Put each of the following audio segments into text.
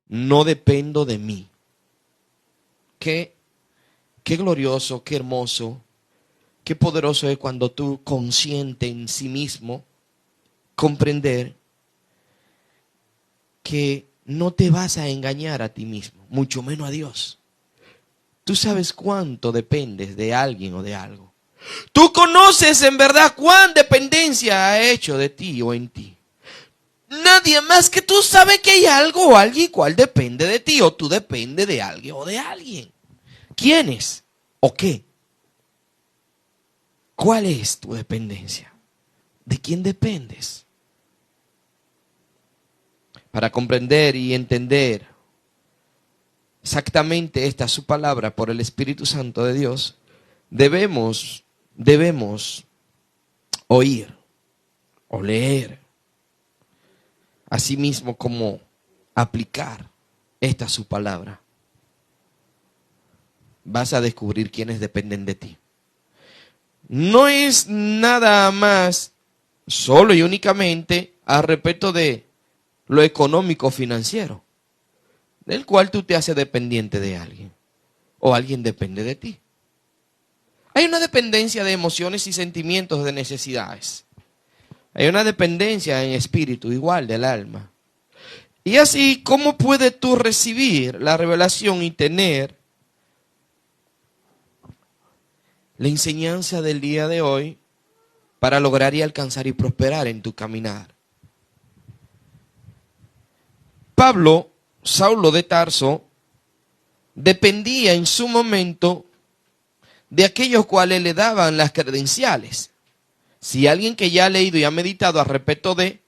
no dependo de mí. Qué glorioso, qué hermoso, qué poderoso es cuando tú, consciente en sí mismo, comprender que no te vas a engañar a ti mismo, mucho menos a Dios. Tú sabes cuánto dependes de alguien o de algo. Tú conoces en verdad cuán dependencia ha hecho de ti o en ti. Nadie más que tú sabe que hay algo o alguien cual depende de ti, o tú dependes de alguien o de alguien. ¿Quién es o qué? ¿Cuál es tu dependencia? ¿De quién dependes? Para comprender y entender exactamente esta su palabra por el Espíritu Santo de Dios, debemos oír o leer, asimismo como aplicar esta su palabra. Vas a descubrir quiénes dependen de ti. No es nada más solo y únicamente al respecto de lo económico financiero, del cual tú te haces dependiente de alguien o alguien depende de ti. Hay una dependencia de emociones y sentimientos, de necesidades. Hay una dependencia en espíritu igual del alma. Y así, ¿cómo puedes tú recibir la revelación y tener la enseñanza del día de hoy para lograr y alcanzar y prosperar en tu caminar? Pablo, Saulo de Tarso, dependía en su momento de aquellos cuales le daban las credenciales. Si alguien que ya ha leído y ha meditado al respecto de,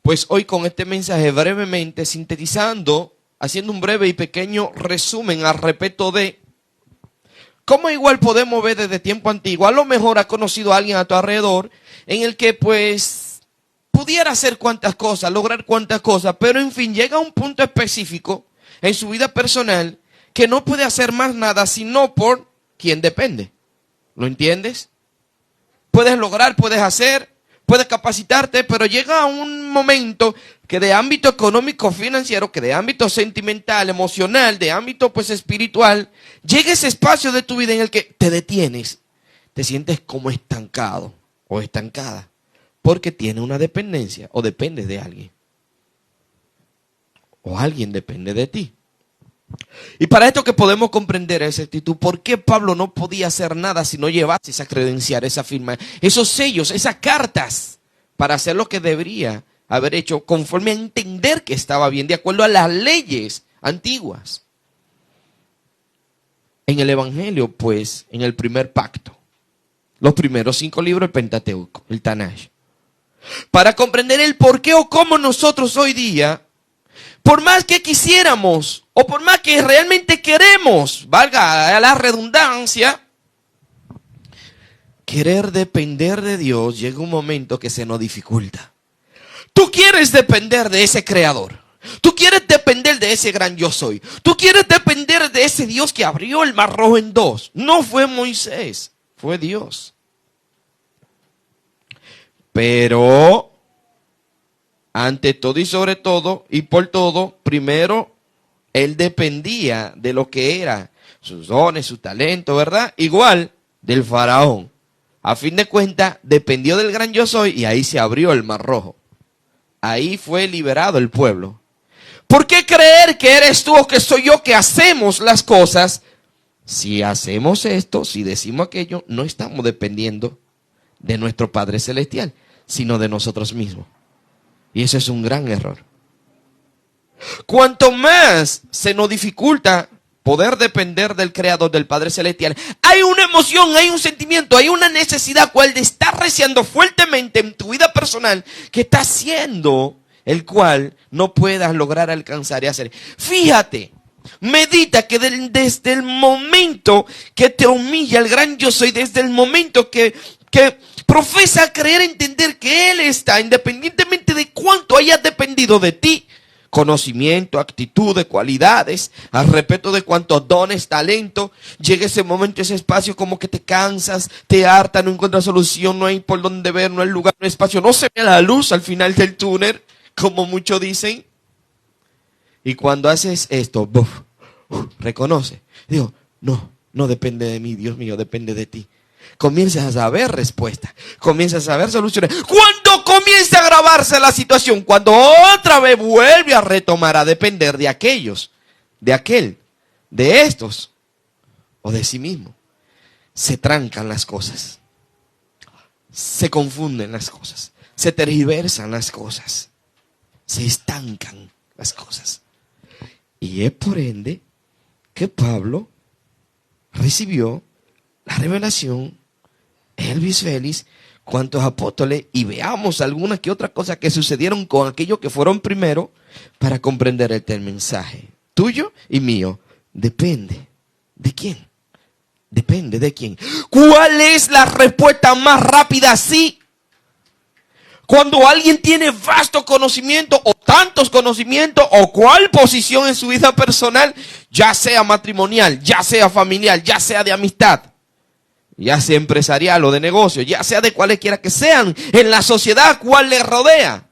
pues hoy con este mensaje brevemente sintetizando, haciendo un breve y pequeño resumen al respecto de cómo igual podemos ver desde tiempo antiguo. A lo mejor has conocido a alguien a tu alrededor en el que pues pudiera hacer cuantas cosas, lograr cuantas cosas, pero en fin llega a un punto específico en su vida personal que no puede hacer más nada sino por quien depende. ¿Lo entiendes? Puedes lograr, puedes hacer, puedes capacitarte, pero llega un momento que de ámbito económico, financiero, que de ámbito sentimental, emocional, de ámbito pues espiritual, llega ese espacio de tu vida en el que te detienes, te sientes como estancado o estancada, porque tiene una dependencia o dependes de alguien. O alguien depende de ti. Y para esto que podemos comprender esa actitud, ¿por qué Pablo no podía hacer nada si no llevase esa credencial, esa firma, esos sellos, esas cartas, para hacer lo que debería haber hecho conforme a entender que estaba bien, de acuerdo a las leyes antiguas? En el Evangelio, pues, en el primer pacto, los primeros 5 libros del Pentateuco, el Tanaj, para comprender el por qué o cómo nosotros hoy día, por más que quisiéramos, o por más que realmente queremos, valga la redundancia, querer depender de Dios, llega un momento que se nos dificulta. Tú quieres depender de ese creador. Tú quieres depender de ese gran yo soy. Tú quieres depender de ese Dios que abrió el mar rojo en 2. No fue Moisés, fue Dios. Pero ante todo y sobre todo y por todo, primero, él dependía de lo que era sus dones, su talento, ¿verdad? Igual del faraón. A fin de cuentas, dependió del gran yo soy y ahí se abrió el mar rojo. Ahí fue liberado el pueblo. ¿Por qué creer que eres tú o que soy yo que hacemos las cosas? Si hacemos esto, si decimos aquello, no estamos dependiendo de nuestro Padre Celestial, sino de nosotros mismos. Y eso es un gran error. Cuanto más se nos dificulta poder depender del Creador, del Padre Celestial, hay una emoción, hay un sentimiento, hay una necesidad cual de estar deseando fuertemente en tu vida personal que está haciendo el cual no puedas lograr alcanzar y hacer. Fíjate, medita que desde el momento que te humilla el gran yo soy, desde el momento que profesa creer, entender que Él está, independientemente de cuánto hayas dependido de ti, conocimiento, actitudes, cualidades, al respecto de cuántos dones, talento, llega ese momento, ese espacio como que te cansas, te harta, no encuentras solución, no hay por dónde ver, no hay lugar, no hay espacio, no se ve la luz al final del túnel, como muchos dicen. Y cuando haces esto, buf, reconoce. Digo, no depende de mí, Dios mío, depende de ti. Comienzas a ver respuesta, comienzas a ver soluciones. Cuando comienza a agravarse la situación, cuando otra vez vuelve a retomar a depender de aquellos, de aquel, de estos o de sí mismo, se trancan las cosas, se confunden las cosas, se tergiversan las cosas, se estancan las cosas. Y es por ende que Pablo recibió la revelación, Elvis Félix, cuantos apóstoles, y veamos alguna que otra cosa que sucedieron con aquellos que fueron primero para comprender el mensaje. Tuyo y mío depende de quién. Depende de quién. ¿Cuál es la respuesta más rápida? Sí. Cuando alguien tiene vasto conocimiento o tantos conocimientos o cuál posición en su vida personal, ya sea matrimonial, ya sea familiar, ya sea de amistad, ya sea empresarial o de negocio, ya sea de cualquiera que sean, en la sociedad cual le rodea,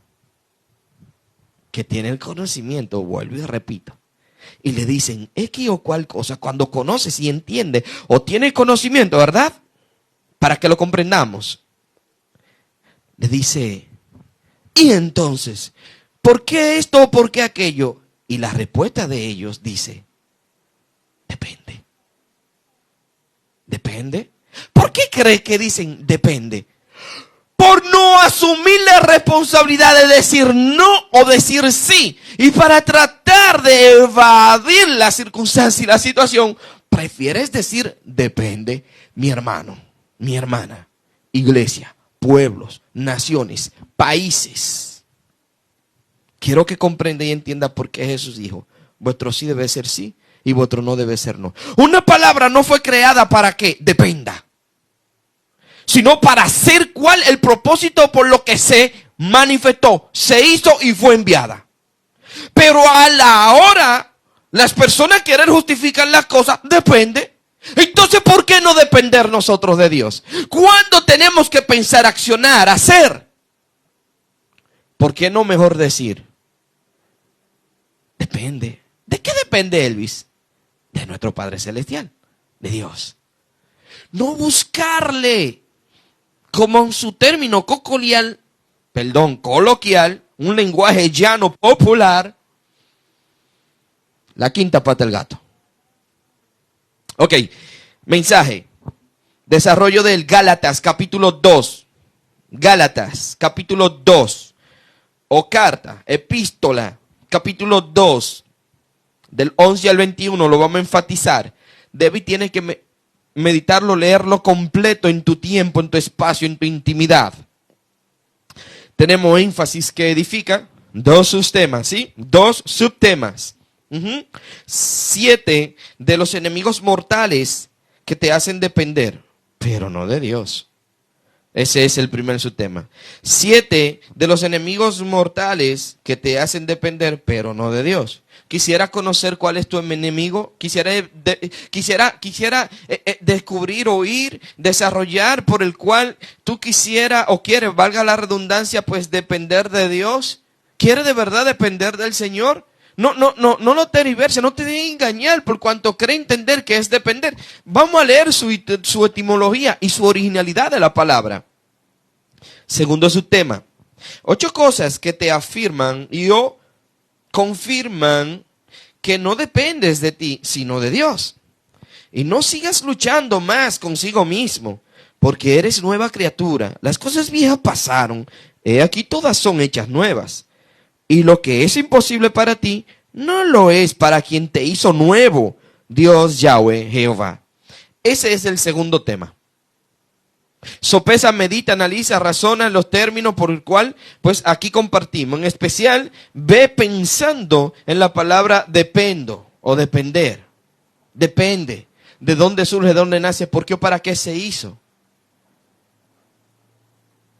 que tiene el conocimiento, vuelvo y repito, y le dicen X o cual cosa, cuando conoces y entiendes o tiene conocimiento, ¿verdad? Para que lo comprendamos, le dice, y entonces, ¿por qué esto o por qué aquello? Y la respuesta de ellos dice, depende. ¿Depende? ¿Por qué cree que dicen depende? Por no asumir la responsabilidad de decir no o decir sí. Y para tratar de evadir la circunstancia y la situación, prefieres decir depende, mi hermano, mi hermana, iglesia, pueblos, naciones, países. Quiero que comprenda y entienda por qué Jesús dijo, vuestro sí debe ser sí y vuestro no debe ser no. Una palabra no fue creada para que dependa, sino para hacer cuál el propósito por lo que se manifestó, se hizo y fue enviada. Pero a la hora, las personas quieren justificar las cosas, depende. Entonces, ¿por qué no depender nosotros de Dios? ¿Cuándo tenemos que pensar, accionar, hacer? ¿Por qué no mejor decir? Depende. ¿De qué depende, Elvis? De nuestro Padre Celestial, de Dios. No buscarle, como en su término coloquial, un lenguaje llano popular, la quinta pata del gato. Ok, mensaje, desarrollo del Gálatas capítulo 2, Gálatas capítulo 2, o carta, epístola, capítulo 2, del 11 al 21, lo vamos a enfatizar. David tiene que meditarlo, leerlo completo en tu tiempo, en tu espacio, en tu intimidad. Tenemos énfasis que edifica, dos subtemas, ¿sí? Dos subtemas. 7 de los enemigos mortales que te hacen depender, pero no de Dios. Ese es el primer subtema. 7 de los enemigos mortales que te hacen depender, pero no de Dios. Quisiera conocer cuál es tu enemigo. Quisiera descubrir, oír, desarrollar por el cual tú quisieras o quieres, valga la redundancia, pues depender de Dios. ¿Quieres de verdad depender del Señor? No lo tergiverse, no te dejes engañar por cuanto cree entender que es depender. Vamos a leer su etimología y su originalidad de la palabra. Segundo subtema. 8 cosas que te afirman o confirman que no dependes de ti, sino de Dios. Y no sigas luchando más consigo mismo, porque eres nueva criatura. Las cosas viejas pasaron, he aquí todas son hechas nuevas. Y lo que es imposible para ti, no lo es para quien te hizo nuevo, Dios Yahweh Jehová. Ese es el segundo tema. Sopesa, medita, analiza, razona los términos por el cual, pues aquí compartimos. En especial, ve pensando en la palabra dependo o depender. Depende. ¿De dónde surge, de dónde nace, por qué o para qué se hizo?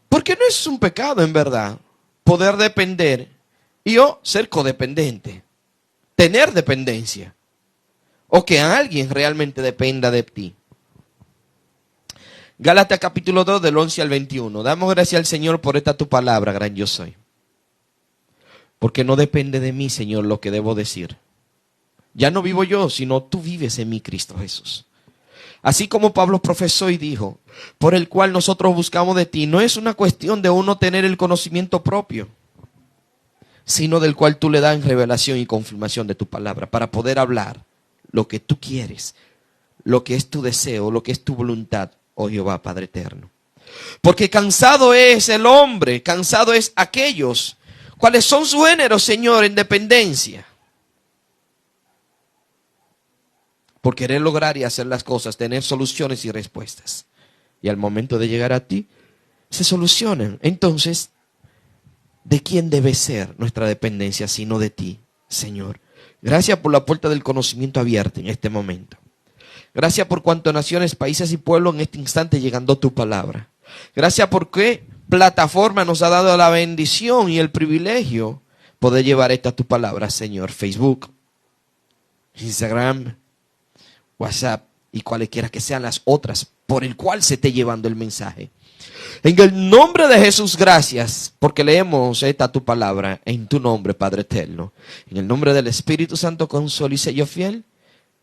Porque no es un pecado en verdad poder depender y o ser codependiente. Tener dependencia. O que alguien realmente dependa de ti. Gálatas capítulo 2 del 11 al 21. Damos gracias al Señor por esta tu palabra, gran yo soy. Porque no depende de mí, Señor, lo que debo decir. Ya no vivo yo, sino tú vives en mí, Cristo Jesús. Así como Pablo profesó y dijo, por el cual nosotros buscamos de ti, no es una cuestión de uno tener el conocimiento propio, sino del cual tú le das revelación y confirmación de tu palabra, para poder hablar lo que tú quieres, lo que es tu deseo, lo que es tu voluntad, oh Jehová, Padre eterno. Porque cansado es el hombre, cansado es aquellos, cuales son su género, Señor, en dependencia. Por querer lograr y hacer las cosas, tener soluciones y respuestas. Y al momento de llegar a ti, se solucionan. Entonces, ¿de quién debe ser nuestra dependencia sino de ti, Señor? Gracias por la puerta del conocimiento abierta en este momento. Gracias por cuanto naciones, países y pueblos en este instante llegando tu palabra. Gracias porque plataforma nos ha dado la bendición y el privilegio poder llevar esta tu palabra, Señor. Facebook, Instagram, WhatsApp y cualquiera que sean las otras por el cual se esté llevando el mensaje. En el nombre de Jesús, gracias, porque leemos esta tu palabra en tu nombre, Padre eterno. En el nombre del Espíritu Santo, consuelo y sello fiel.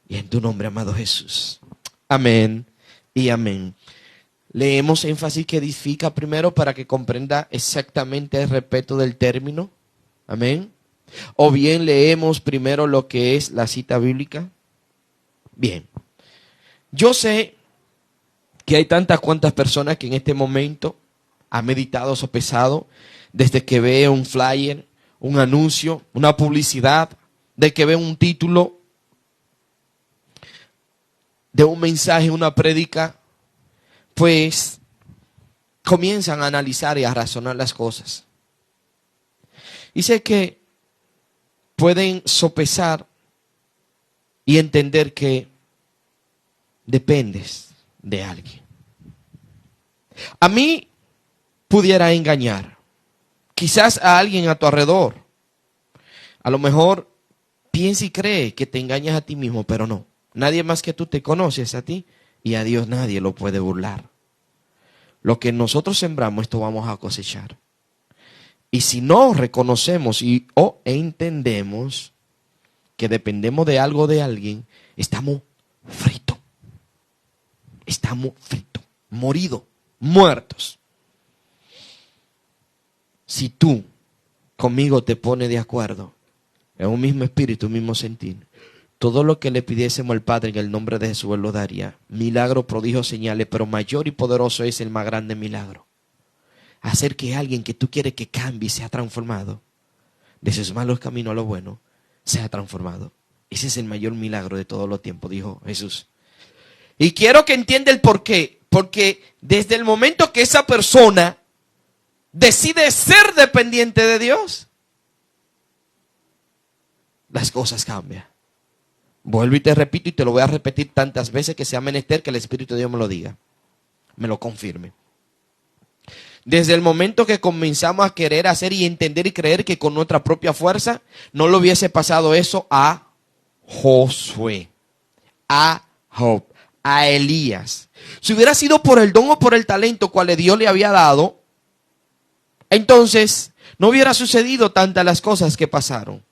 Y en tu nombre, amado Jesús. Amén y amén. Leemos énfasis que edifica primero para que comprenda exactamente el respeto del término. Amén. O bien leemos primero lo que es la cita bíblica. Bien, yo sé que hay tantas cuantas personas que en este momento han meditado, sopesado, desde que ve un flyer, un anuncio, una publicidad, de que ve un título de un mensaje, una prédica, pues comienzan a analizar y a razonar las cosas. Y sé que pueden sopesar y entender que dependes de alguien. A mí pudiera engañar, quizás a alguien a tu alrededor. A lo mejor piensa y cree que te engañas a ti mismo, pero no. Nadie más que tú te conoces a ti y a Dios nadie lo puede burlar. Lo que nosotros sembramos, esto vamos a cosechar. Y si no reconocemos o entendemos que dependemos de algo de alguien, estamos fritos. Estamos fritos, moridos, muertos. Si tú conmigo te pones de acuerdo en un mismo espíritu, un mismo sentir, todo lo que le pidiésemos al Padre en el nombre de Jesús, Él lo daría. Milagro, prodigio, señales, pero mayor y poderoso es el más grande milagro. Hacer que alguien que tú quieres que cambie, sea transformado de sus malos caminos a lo bueno, sea transformado. Ese es el mayor milagro de todos los tiempos, dijo Jesús. Y quiero que entienda el por qué. Porque desde el momento que esa persona decide ser dependiente de Dios, las cosas cambian. Vuelvo y te repito y te lo voy a repetir tantas veces que sea menester que el Espíritu de Dios me lo diga, me lo confirme. Desde el momento que comenzamos a querer hacer y entender y creer que con nuestra propia fuerza no le hubiese pasado eso a Josué, a Job, a Elías. Si hubiera sido por el don o por el talento cual Dios le había dado, entonces no hubiera sucedido tantas las cosas que pasaron.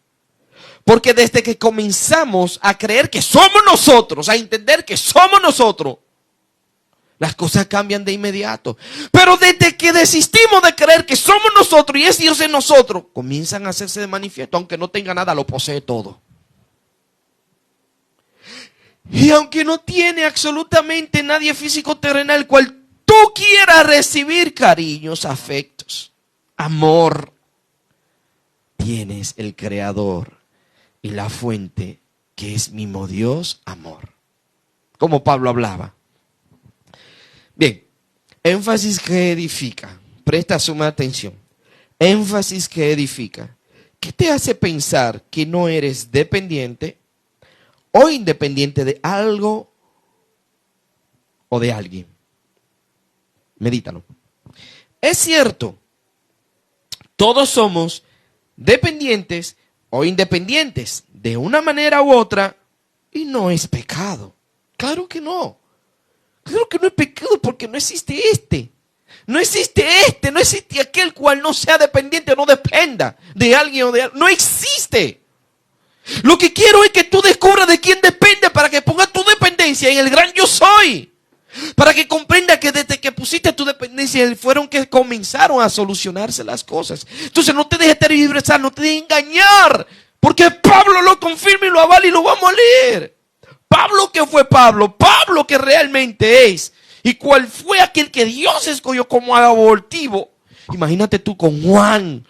Porque desde que comenzamos a creer que somos nosotros, a entender que somos nosotros, las cosas cambian de inmediato. Pero desde que desistimos de creer que somos nosotros y es Dios en nosotros, comienzan a hacerse de manifiesto. Aunque no tenga nada, lo posee todo. Y aunque no tiene absolutamente nadie físico terrenal, cual tú quieras recibir cariños, afectos, amor, tienes el Creador y la fuente, que es mismo Dios, amor. Como Pablo hablaba. Bien, énfasis que edifica. Presta suma atención. Énfasis que edifica. ¿Qué te hace pensar que no eres dependiente o independiente de algo o de alguien? Medítalo. Es cierto, todos somos dependientes o independientes de una manera u otra, y no es pecado. Claro que no. Claro que no es pecado porque no existe No existe no existe aquel cual no sea dependiente o no dependa de alguien o de algo. No existe. Lo que quiero es que tú descubras de quién depende para que pongas tu dependencia en el gran yo soy. Para que comprenda que desde que pusiste tu dependencia fueron que comenzaron a solucionarse las cosas. Entonces no te dejes tergiversar, no te dejes engañar. Porque Pablo lo confirma y lo avala y lo vamos a leer. Pablo que fue Pablo, Pablo que realmente es. Y cuál fue aquel que Dios escogió como abortivo. Imagínate tú con Juan,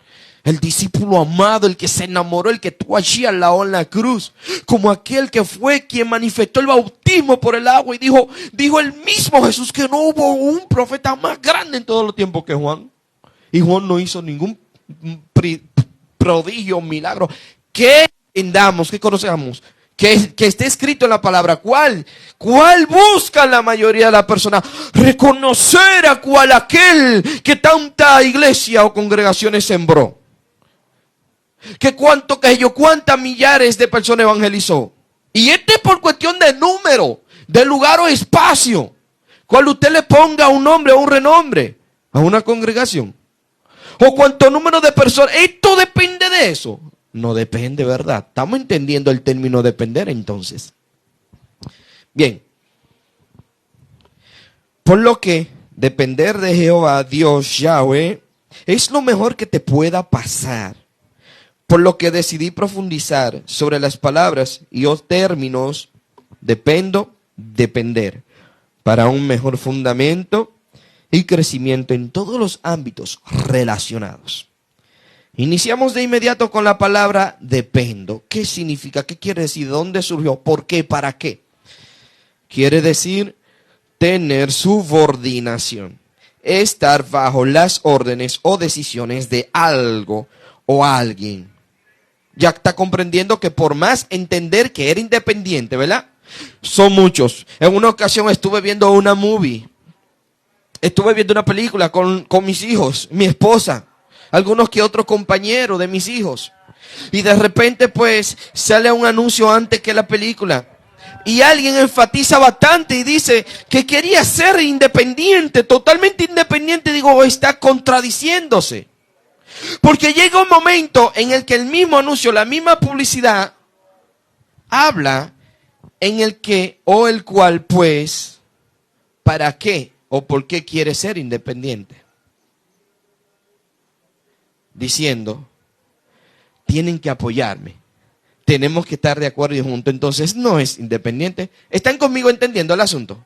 el discípulo amado, el que se enamoró, el que tuvo allí al lado en la cruz. Como aquel que fue quien manifestó el bautismo por el agua. Y dijo el mismo Jesús que no hubo un profeta más grande en todos los tiempos que Juan. Y Juan no hizo ningún prodigio, milagro. Que entendamos, que conozcamos. Que esté escrito en la palabra. ¿Cuál busca la mayoría de las personas? Reconocer a cuál aquel que tanta iglesia o congregaciones sembró. Cuántas millares de personas evangelizó. Y este es por cuestión de número, de lugar o espacio. Cual usted le ponga un nombre o un renombre a una congregación. O cuánto número de personas. Esto depende de eso. No depende, ¿verdad? Estamos entendiendo el término depender entonces. Bien. Por lo que depender de Jehová, Dios, Yahweh, es lo mejor que te pueda pasar. Por lo que decidí profundizar sobre las palabras y los términos depender, para un mejor fundamento y crecimiento en todos los ámbitos relacionados. Iniciamos de inmediato con la palabra dependo. ¿Qué significa? ¿Qué quiere decir? ¿Dónde surgió? ¿Por qué? ¿Para qué? Quiere decir tener subordinación. Estar bajo las órdenes o decisiones de algo o alguien. Ya está comprendiendo que por más entender que era independiente, ¿verdad? Son muchos. En una ocasión estuve viendo una película con mis hijos, mi esposa. Algunos que otros compañeros de mis hijos. Y de repente pues sale un anuncio antes que la película. Y alguien enfatiza bastante y dice que quería ser independiente, totalmente independiente. Digo, está contradiciéndose. Porque llega un momento en el que el mismo anuncio, la misma publicidad, habla en el que o el cual pues, ¿para qué o por qué quiere ser independiente? Diciendo, tienen que apoyarme, tenemos que estar de acuerdo y juntos. Entonces no es independiente. ¿Están conmigo entendiendo el asunto?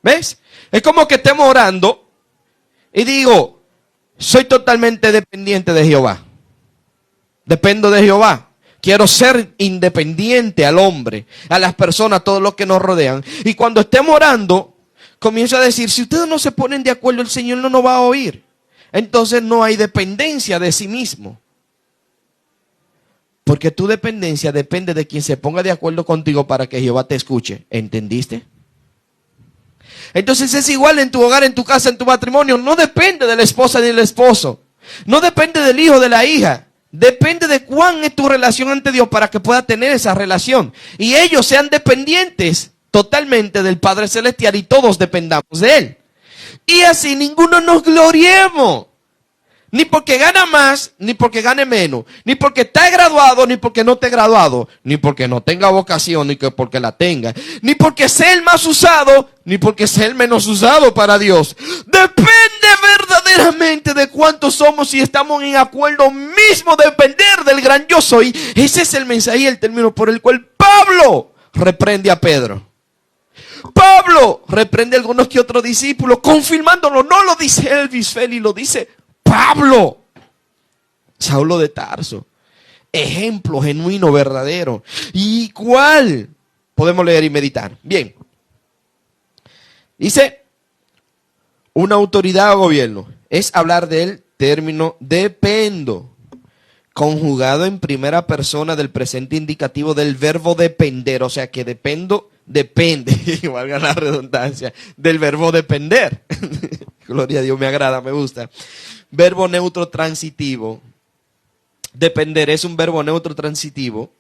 ¿Ves? Es como que estemos orando y digo, soy totalmente dependiente de Jehová, dependo de Jehová, quiero ser independiente al hombre, a las personas, a todos los que nos rodean. Y cuando estemos orando, comienzo a decir, si ustedes no se ponen de acuerdo, el Señor no nos va a oír. Entonces no hay dependencia de sí mismo. Porque tu dependencia depende de quien se ponga de acuerdo contigo para que Jehová te escuche. ¿Entendiste? Entonces es igual en tu hogar, en tu casa, en tu matrimonio. No depende de la esposa ni del esposo. No depende del hijo o de la hija. Depende de cuán es tu relación ante Dios para que pueda tener esa relación. Y ellos sean dependientes totalmente del Padre Celestial y todos dependamos de Él. Y así ninguno nos gloriemos. Ni porque gana más, ni porque gane menos. Ni porque está graduado, ni porque no esté graduado. Ni porque no tenga vocación, ni que porque la tenga. Ni porque sea el más usado, ni porque sea el menos usado para Dios. Depende verdaderamente de cuántos somos y estamos en acuerdo mismo. Depender del gran yo soy. Ese es el mensaje y el término por el cual Pablo reprende a Pedro. Pablo reprende a algunos que otros discípulos, confirmándolo. No lo dice Elvis Feli, lo dice Pablo. Saulo de Tarso. Ejemplo genuino, verdadero. ¿Y cuál? Podemos leer y meditar. Bien. Dice, una autoridad o gobierno. Es hablar del término dependo, conjugado en primera persona del presente indicativo del verbo depender. O sea que depende, valga la redundancia, del verbo depender. Gloria a Dios, me agrada, me gusta. Verbo neutro transitivo. Depender es un verbo neutro transitivo.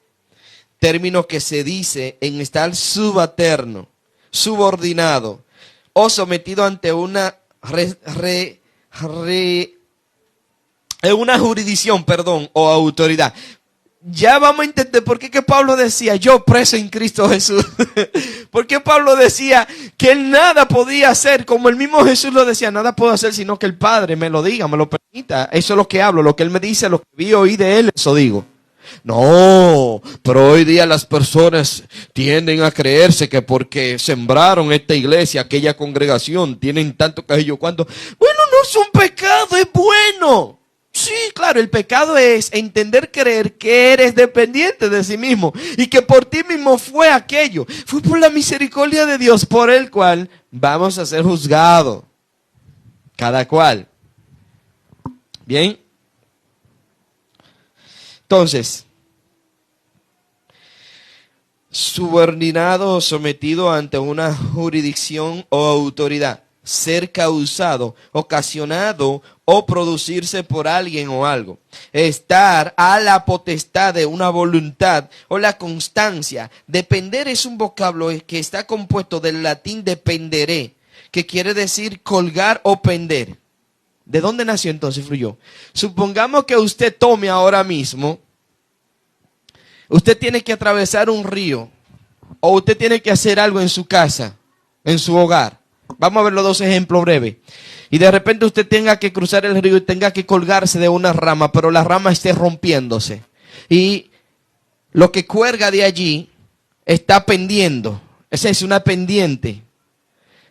Término que se dice en estar subalterno, subordinado o sometido ante una una jurisdicción, perdón, o autoridad. Ya vamos a entender por qué que Pablo decía, yo preso en Cristo Jesús. ¿Por qué Pablo decía que él nada podía hacer? Como el mismo Jesús lo decía, nada puedo hacer sino que el Padre me lo diga, me lo permita. Eso es lo que hablo, lo que él me dice, lo que vi oí de él, eso digo. No, pero hoy día las personas tienden a creerse que porque sembraron esta iglesia, aquella congregación, tienen tanto que yo cuando. Bueno, no es un pecado, es bueno. Sí, claro, el pecado es entender, creer que eres dependiente de sí mismo y que por ti mismo fue aquello. Fue por la misericordia de Dios por el cual vamos a ser juzgados. Cada cual. Bien. Entonces, subordinado o sometido ante una jurisdicción o autoridad. Ser causado, ocasionado o producirse por alguien o algo. Estar a la potestad de una voluntad o la constancia. Depender es un vocablo que está compuesto del latín dependere, que quiere decir colgar o pender. ¿De dónde nació entonces? Fluyó. Supongamos que usted tome ahora mismo, usted tiene que atravesar un río o usted tiene que hacer algo en su casa, en su hogar. Vamos a ver los dos ejemplos breves. Y de repente usted tenga que cruzar el río y tenga que colgarse de una rama, pero la rama esté rompiéndose. Y lo que cuelga de allí está pendiendo. Esa es una pendiente.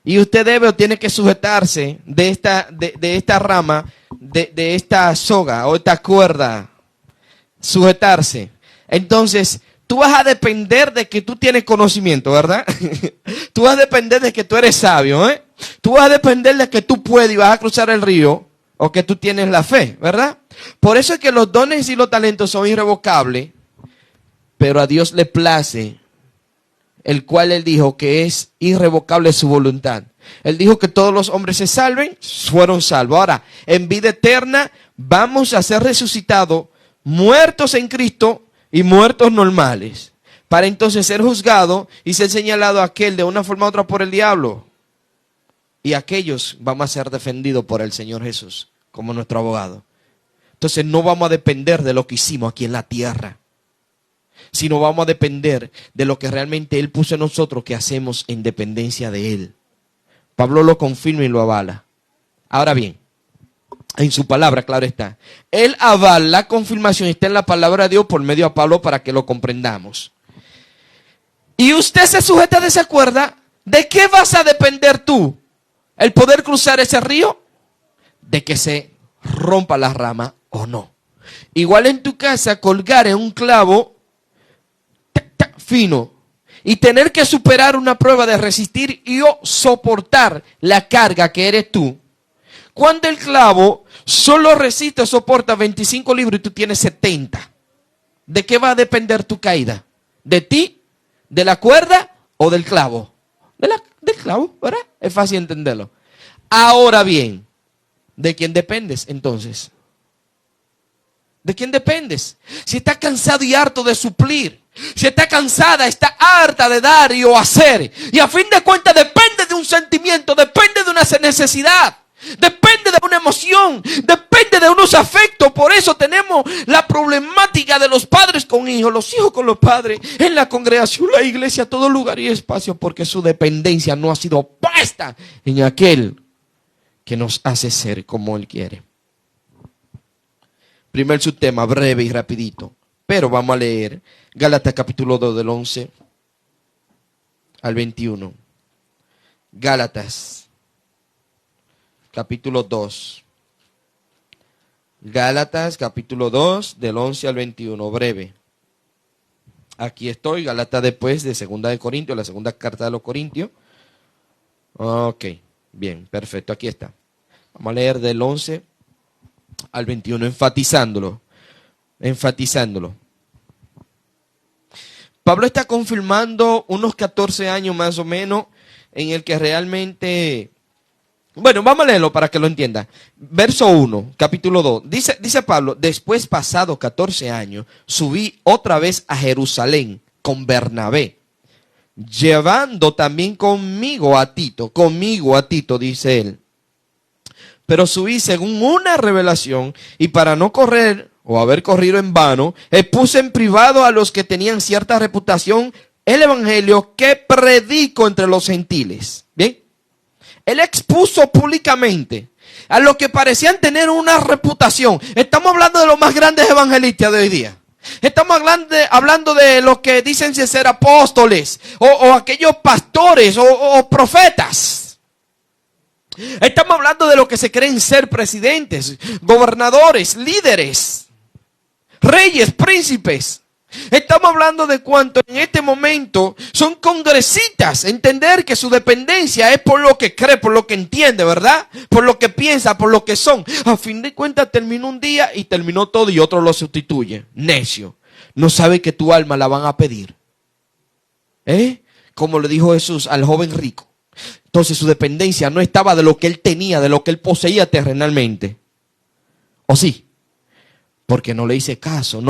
Y usted debe o tiene que sujetarse de esta rama, de esta soga o esta cuerda. Sujetarse. Entonces, tú vas a depender de que tú tienes conocimiento, ¿verdad? Tú vas a depender de que tú eres sabio, ¿eh? Tú vas a depender de que tú puedes y vas a cruzar el río o que tú tienes la fe, ¿verdad? Por eso es que los dones y los talentos son irrevocables, pero a Dios le place, el cual Él dijo que es irrevocable su voluntad. Él dijo que todos los hombres se salven, fueron salvos. Ahora, en vida eterna vamos a ser resucitados, muertos en Cristo y muertos normales, para entonces ser juzgado y ser señalado aquel de una forma u otra por el diablo. Y aquellos vamos a ser defendidos por el Señor Jesús como nuestro abogado. Entonces no vamos a depender de lo que hicimos aquí en la tierra, sino vamos a depender de lo que realmente Él puso en nosotros que hacemos en dependencia de Él. Pablo lo confirma y lo avala. Ahora bien, en su palabra, claro está. Él avala, la confirmación está en la palabra de Dios por medio de Pablo para que lo comprendamos. Y usted se sujeta de esa cuerda. ¿De qué vas a depender tú? ¿El poder cruzar ese río? De que se rompa la rama o no. Igual en tu casa, colgar en un clavo fino y tener que superar una prueba de resistir y o soportar la carga que eres tú. Cuando el clavo solo resiste o soporta 25 libras y tú tienes 70. ¿De qué va a depender tu caída? ¿De ti? ¿De la cuerda o del clavo? Del clavo, ¿verdad? Es fácil entenderlo. Ahora bien, ¿de quién dependes entonces? ¿De quién dependes? Si estás cansado y harto de suplir, si está cansada, está harta de dar y o hacer, y a fin de cuentas depende de un sentimiento, depende de una necesidad, depende de una emoción, depende de unos afectos. Por eso tenemos la problemática de los padres con hijos, los hijos con los padres, en la congregación, la iglesia, todo lugar y espacio, porque su dependencia no ha sido puesta en aquel que nos hace ser como Él quiere. Primer subtema, breve y rapidito, pero vamos a leer Gálatas capítulo 2 del 11 al 21. Gálatas capítulo 2. Gálatas capítulo 2 del 11 al 21, breve. Aquí estoy, Gálatas después de segunda de Corintios, la segunda carta de los Corintios. Ok, bien, perfecto, aquí está. Vamos a leer del 11 al 21, enfatizándolo. Pablo está confirmando unos 14 años más o menos en el que realmente... Bueno, vamos a leerlo para que lo entienda. Verso 1, capítulo 2. Dice Pablo, después pasado 14 años, subí otra vez a Jerusalén con Bernabé, llevando también conmigo a Tito, dice él. Pero subí según una revelación, y para no correr o haber corrido en vano, expuse en privado a los que tenían cierta reputación el evangelio que predico entre los gentiles. Bien, él expuso públicamente a los que parecían tener una reputación. Estamos hablando de los más grandes evangelistas de hoy día. Estamos hablando de los que dicen ser apóstoles o aquellos pastores o profetas. Estamos hablando de los que se creen ser presidentes, gobernadores, líderes, reyes, príncipes. Estamos hablando de cuanto en este momento son congresistas. Entender que su dependencia es por lo que cree, por lo que entiende, ¿verdad? Por lo que piensa, por lo que son. A fin de cuentas terminó un día y terminó todo y otro lo sustituye. Necio. No sabe que tu alma la van a pedir. Como le dijo Jesús al joven rico. Entonces su dependencia no estaba de lo que él tenía, de lo que él poseía terrenalmente. ¿O sí? Porque no le hizo caso,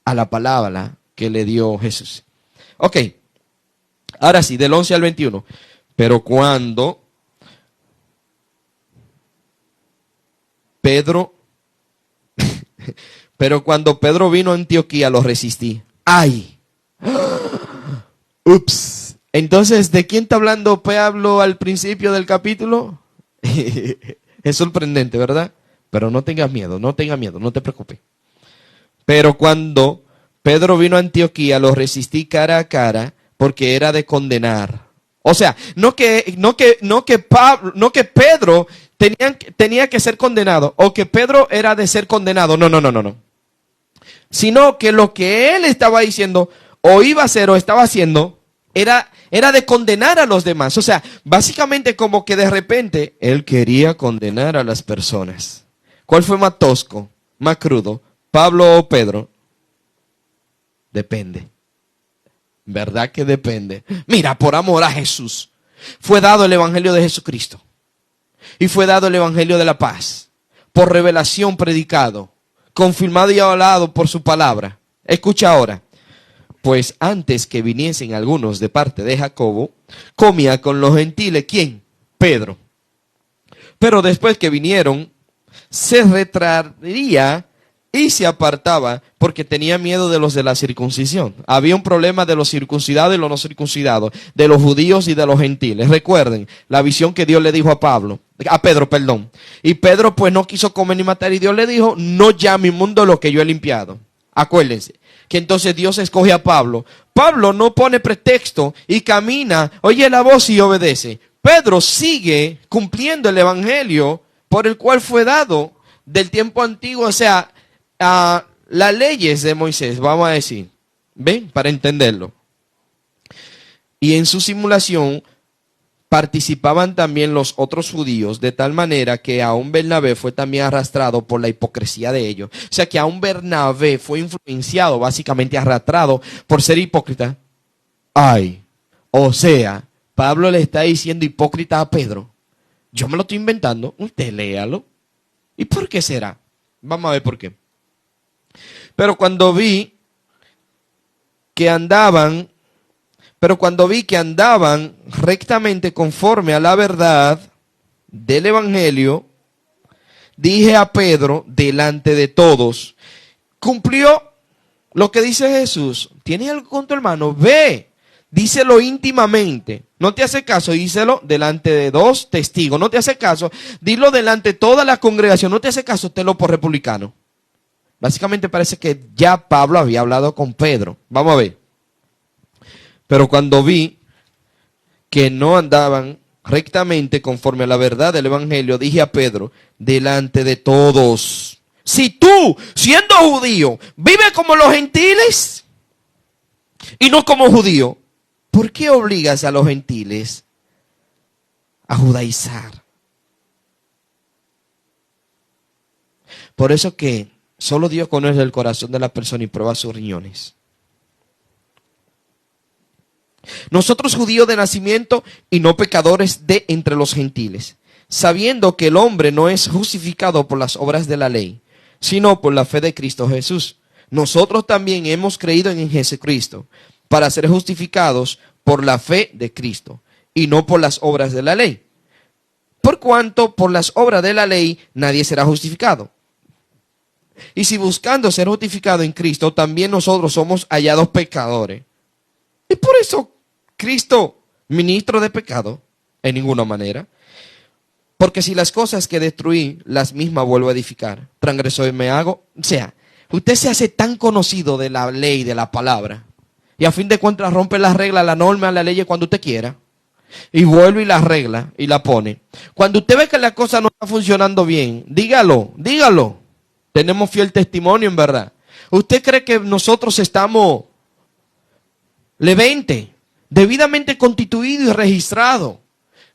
a la palabra que le dio Jesús. Ok, ahora sí, del 11 al 21. Pero cuando Pedro vino a Antioquía, lo resistí. ¡Ay! ¡Ups! Entonces, ¿de quién está hablando Pablo al principio del capítulo? Es sorprendente, ¿verdad? Pero no tengas miedo, no te preocupes. Pero cuando Pedro vino a Antioquía, lo resistí cara a cara porque era de condenar. O sea, no que Pedro tenía que ser condenado o que Pedro era de ser condenado. No. Sino que lo que él estaba diciendo o iba a hacer o estaba haciendo era de condenar a los demás. O sea, básicamente como que de repente él quería condenar a las personas. ¿Cuál fue más tosco, más crudo? ¿Pablo o Pedro? Depende. ¿Verdad que depende? Mira, por amor a Jesús fue dado el evangelio de Jesucristo. Y fue dado el evangelio de la paz. Por revelación predicado. Confirmado y avalado por su palabra. Escucha ahora. Pues antes que viniesen algunos de parte de Jacobo, comía con los gentiles. ¿Quién? Pedro. Pero después que vinieron, se retraía y se apartaba porque tenía miedo de los de la circuncisión. Había un problema de los circuncidados y los no circuncidados, de los judíos y de los gentiles. Recuerden la visión que Dios le dijo a Pedro. Y Pedro pues no quiso comer ni matar y Dios le dijo, no llame inmundo lo que yo he limpiado. Acuérdense que entonces Dios escoge a Pablo. Pablo no pone pretexto y camina, oye la voz y obedece. Pedro sigue cumpliendo el evangelio por el cual fue dado del tiempo antiguo, o sea, las leyes de Moisés, vamos a decir, ¿ven? Para entenderlo. Y en su simulación participaban también los otros judíos, de tal manera que aún Bernabé fue también arrastrado por la hipocresía de ellos. O sea que aún Bernabé fue influenciado, básicamente arrastrado por ser hipócrita. Ay, o sea, Pablo le está diciendo hipócrita a Pedro. Yo me lo estoy inventando, usted léalo. ¿Y por qué será? Vamos a ver por qué. Pero cuando vi que andaban rectamente conforme a la verdad del evangelio, dije a Pedro delante de todos, cumplió lo que dice Jesús. ¿Tienes algo con tu hermano? Ve, díselo íntimamente. No te hace caso, díselo delante de 2 testigos. No te hace caso, dilo delante de toda la congregación. No te hace caso, tenlo por republicano. Básicamente parece que ya Pablo había hablado con Pedro. Vamos a ver. Pero cuando vi que no andaban rectamente conforme a la verdad del evangelio, dije a Pedro, delante de todos, si tú, siendo judío, vives como los gentiles y no como judío, ¿por qué obligas a los gentiles a judaizar? Por eso que solo Dios conoce el corazón de la persona y prueba sus riñones. Nosotros judíos de nacimiento y no pecadores de entre los gentiles, sabiendo que el hombre no es justificado por las obras de la ley, sino por la fe de Cristo Jesús. Nosotros también hemos creído en Jesucristo para ser justificados por la fe de Cristo y no por las obras de la ley. Por cuanto por las obras de la ley nadie será justificado. Y si buscando ser justificado en Cristo, también nosotros somos hallados pecadores. ¿Y por eso Cristo, ministro de pecado? En ninguna manera. Porque si las cosas que destruí, las mismas vuelvo a edificar, transgresor me hago. O sea, usted se hace tan conocido de la ley, de la palabra, y a fin de cuentas rompe las reglas, la norma, la ley cuando usted quiera, y vuelve y la arregla y la pone. Cuando usted ve que la cosa no está funcionando bien, dígalo, dígalo. Tenemos fiel testimonio, en verdad. ¿Usted cree que nosotros estamos levente, debidamente constituido y registrado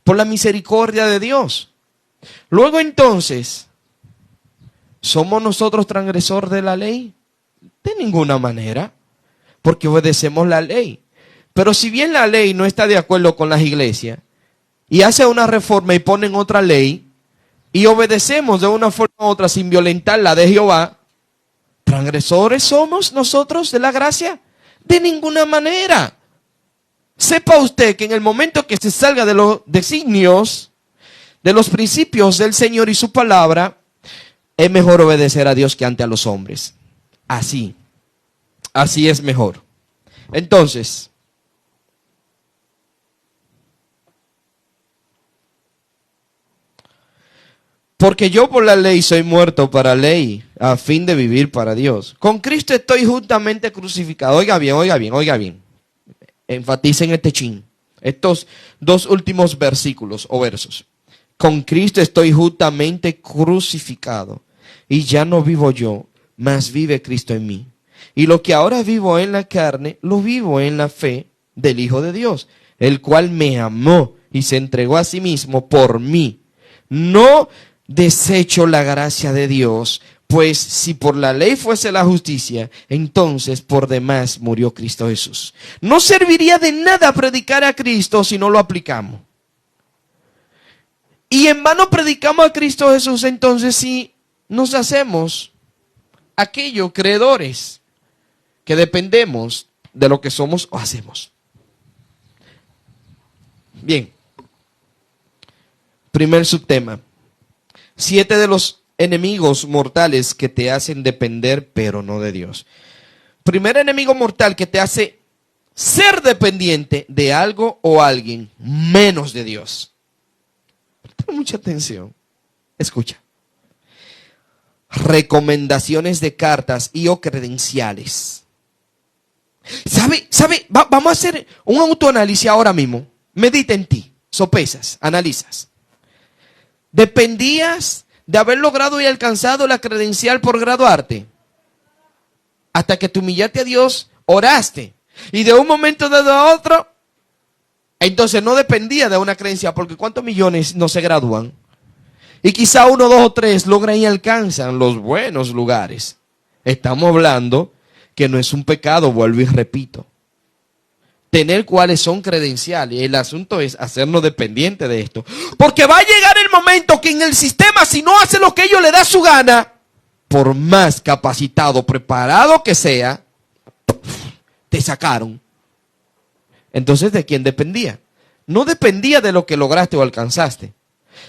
por la misericordia de Dios? Luego entonces, ¿somos nosotros transgresor de la ley? De ninguna manera, porque obedecemos la ley. Pero si bien la ley no está de acuerdo con las iglesias y hace una reforma y ponen otra ley y obedecemos de una forma u otra sin violentar la de Jehová, ¿transgresores somos nosotros de la gracia? De ninguna manera. Sepa usted que en el momento que se salga de los designios, de los principios del Señor y su palabra, es mejor obedecer a Dios que ante a los hombres. Así es mejor. Entonces, porque yo por la ley soy muerto para ley, a fin de vivir para Dios. Con Cristo estoy juntamente crucificado. Oiga bien, oiga bien, oiga bien. Enfaticen este chin. Estos dos últimos versículos o versos. Con Cristo estoy juntamente crucificado. Y ya no vivo yo, mas vive Cristo en mí. Y lo que ahora vivo en la carne, lo vivo en la fe del Hijo de Dios, el cual me amó y se entregó a sí mismo por mí. No desecho la gracia de Dios, pues si por la ley fuese la justicia, entonces por demás murió Cristo Jesús. No serviría de nada predicar a Cristo si no lo aplicamos. Y en vano predicamos a Cristo Jesús entonces si nos hacemos aquellos creedores que dependemos de lo que somos o hacemos. Bien. Primer subtema. 7 de los enemigos mortales que te hacen depender, pero no de Dios. Primer enemigo mortal que te hace ser dependiente de algo o alguien, menos de Dios. Presta mucha atención. Escucha. Recomendaciones de cartas y o credenciales. ¿Sabe? Vamos a hacer un autoanálisis ahora mismo. Medita en ti, sopesas, analizas. ¿Dependías de haber logrado y alcanzado la credencial por graduarte? Hasta que te humillaste a Dios, oraste. Y de un momento dado a otro, entonces no dependía de una credencial, porque ¿cuántos millones no se gradúan? Y quizá 1, 2 o 3 logran y alcanzan los buenos lugares. Estamos hablando que no es un pecado, vuelvo y repito. Tener cuáles son credenciales. El asunto es hacernos dependientes de esto. Porque va a llegar el momento que en el sistema, si no hace lo que ellos le da su gana, por más capacitado, preparado que sea, te sacaron. Entonces, ¿de quién dependía? No dependía de lo que lograste o alcanzaste,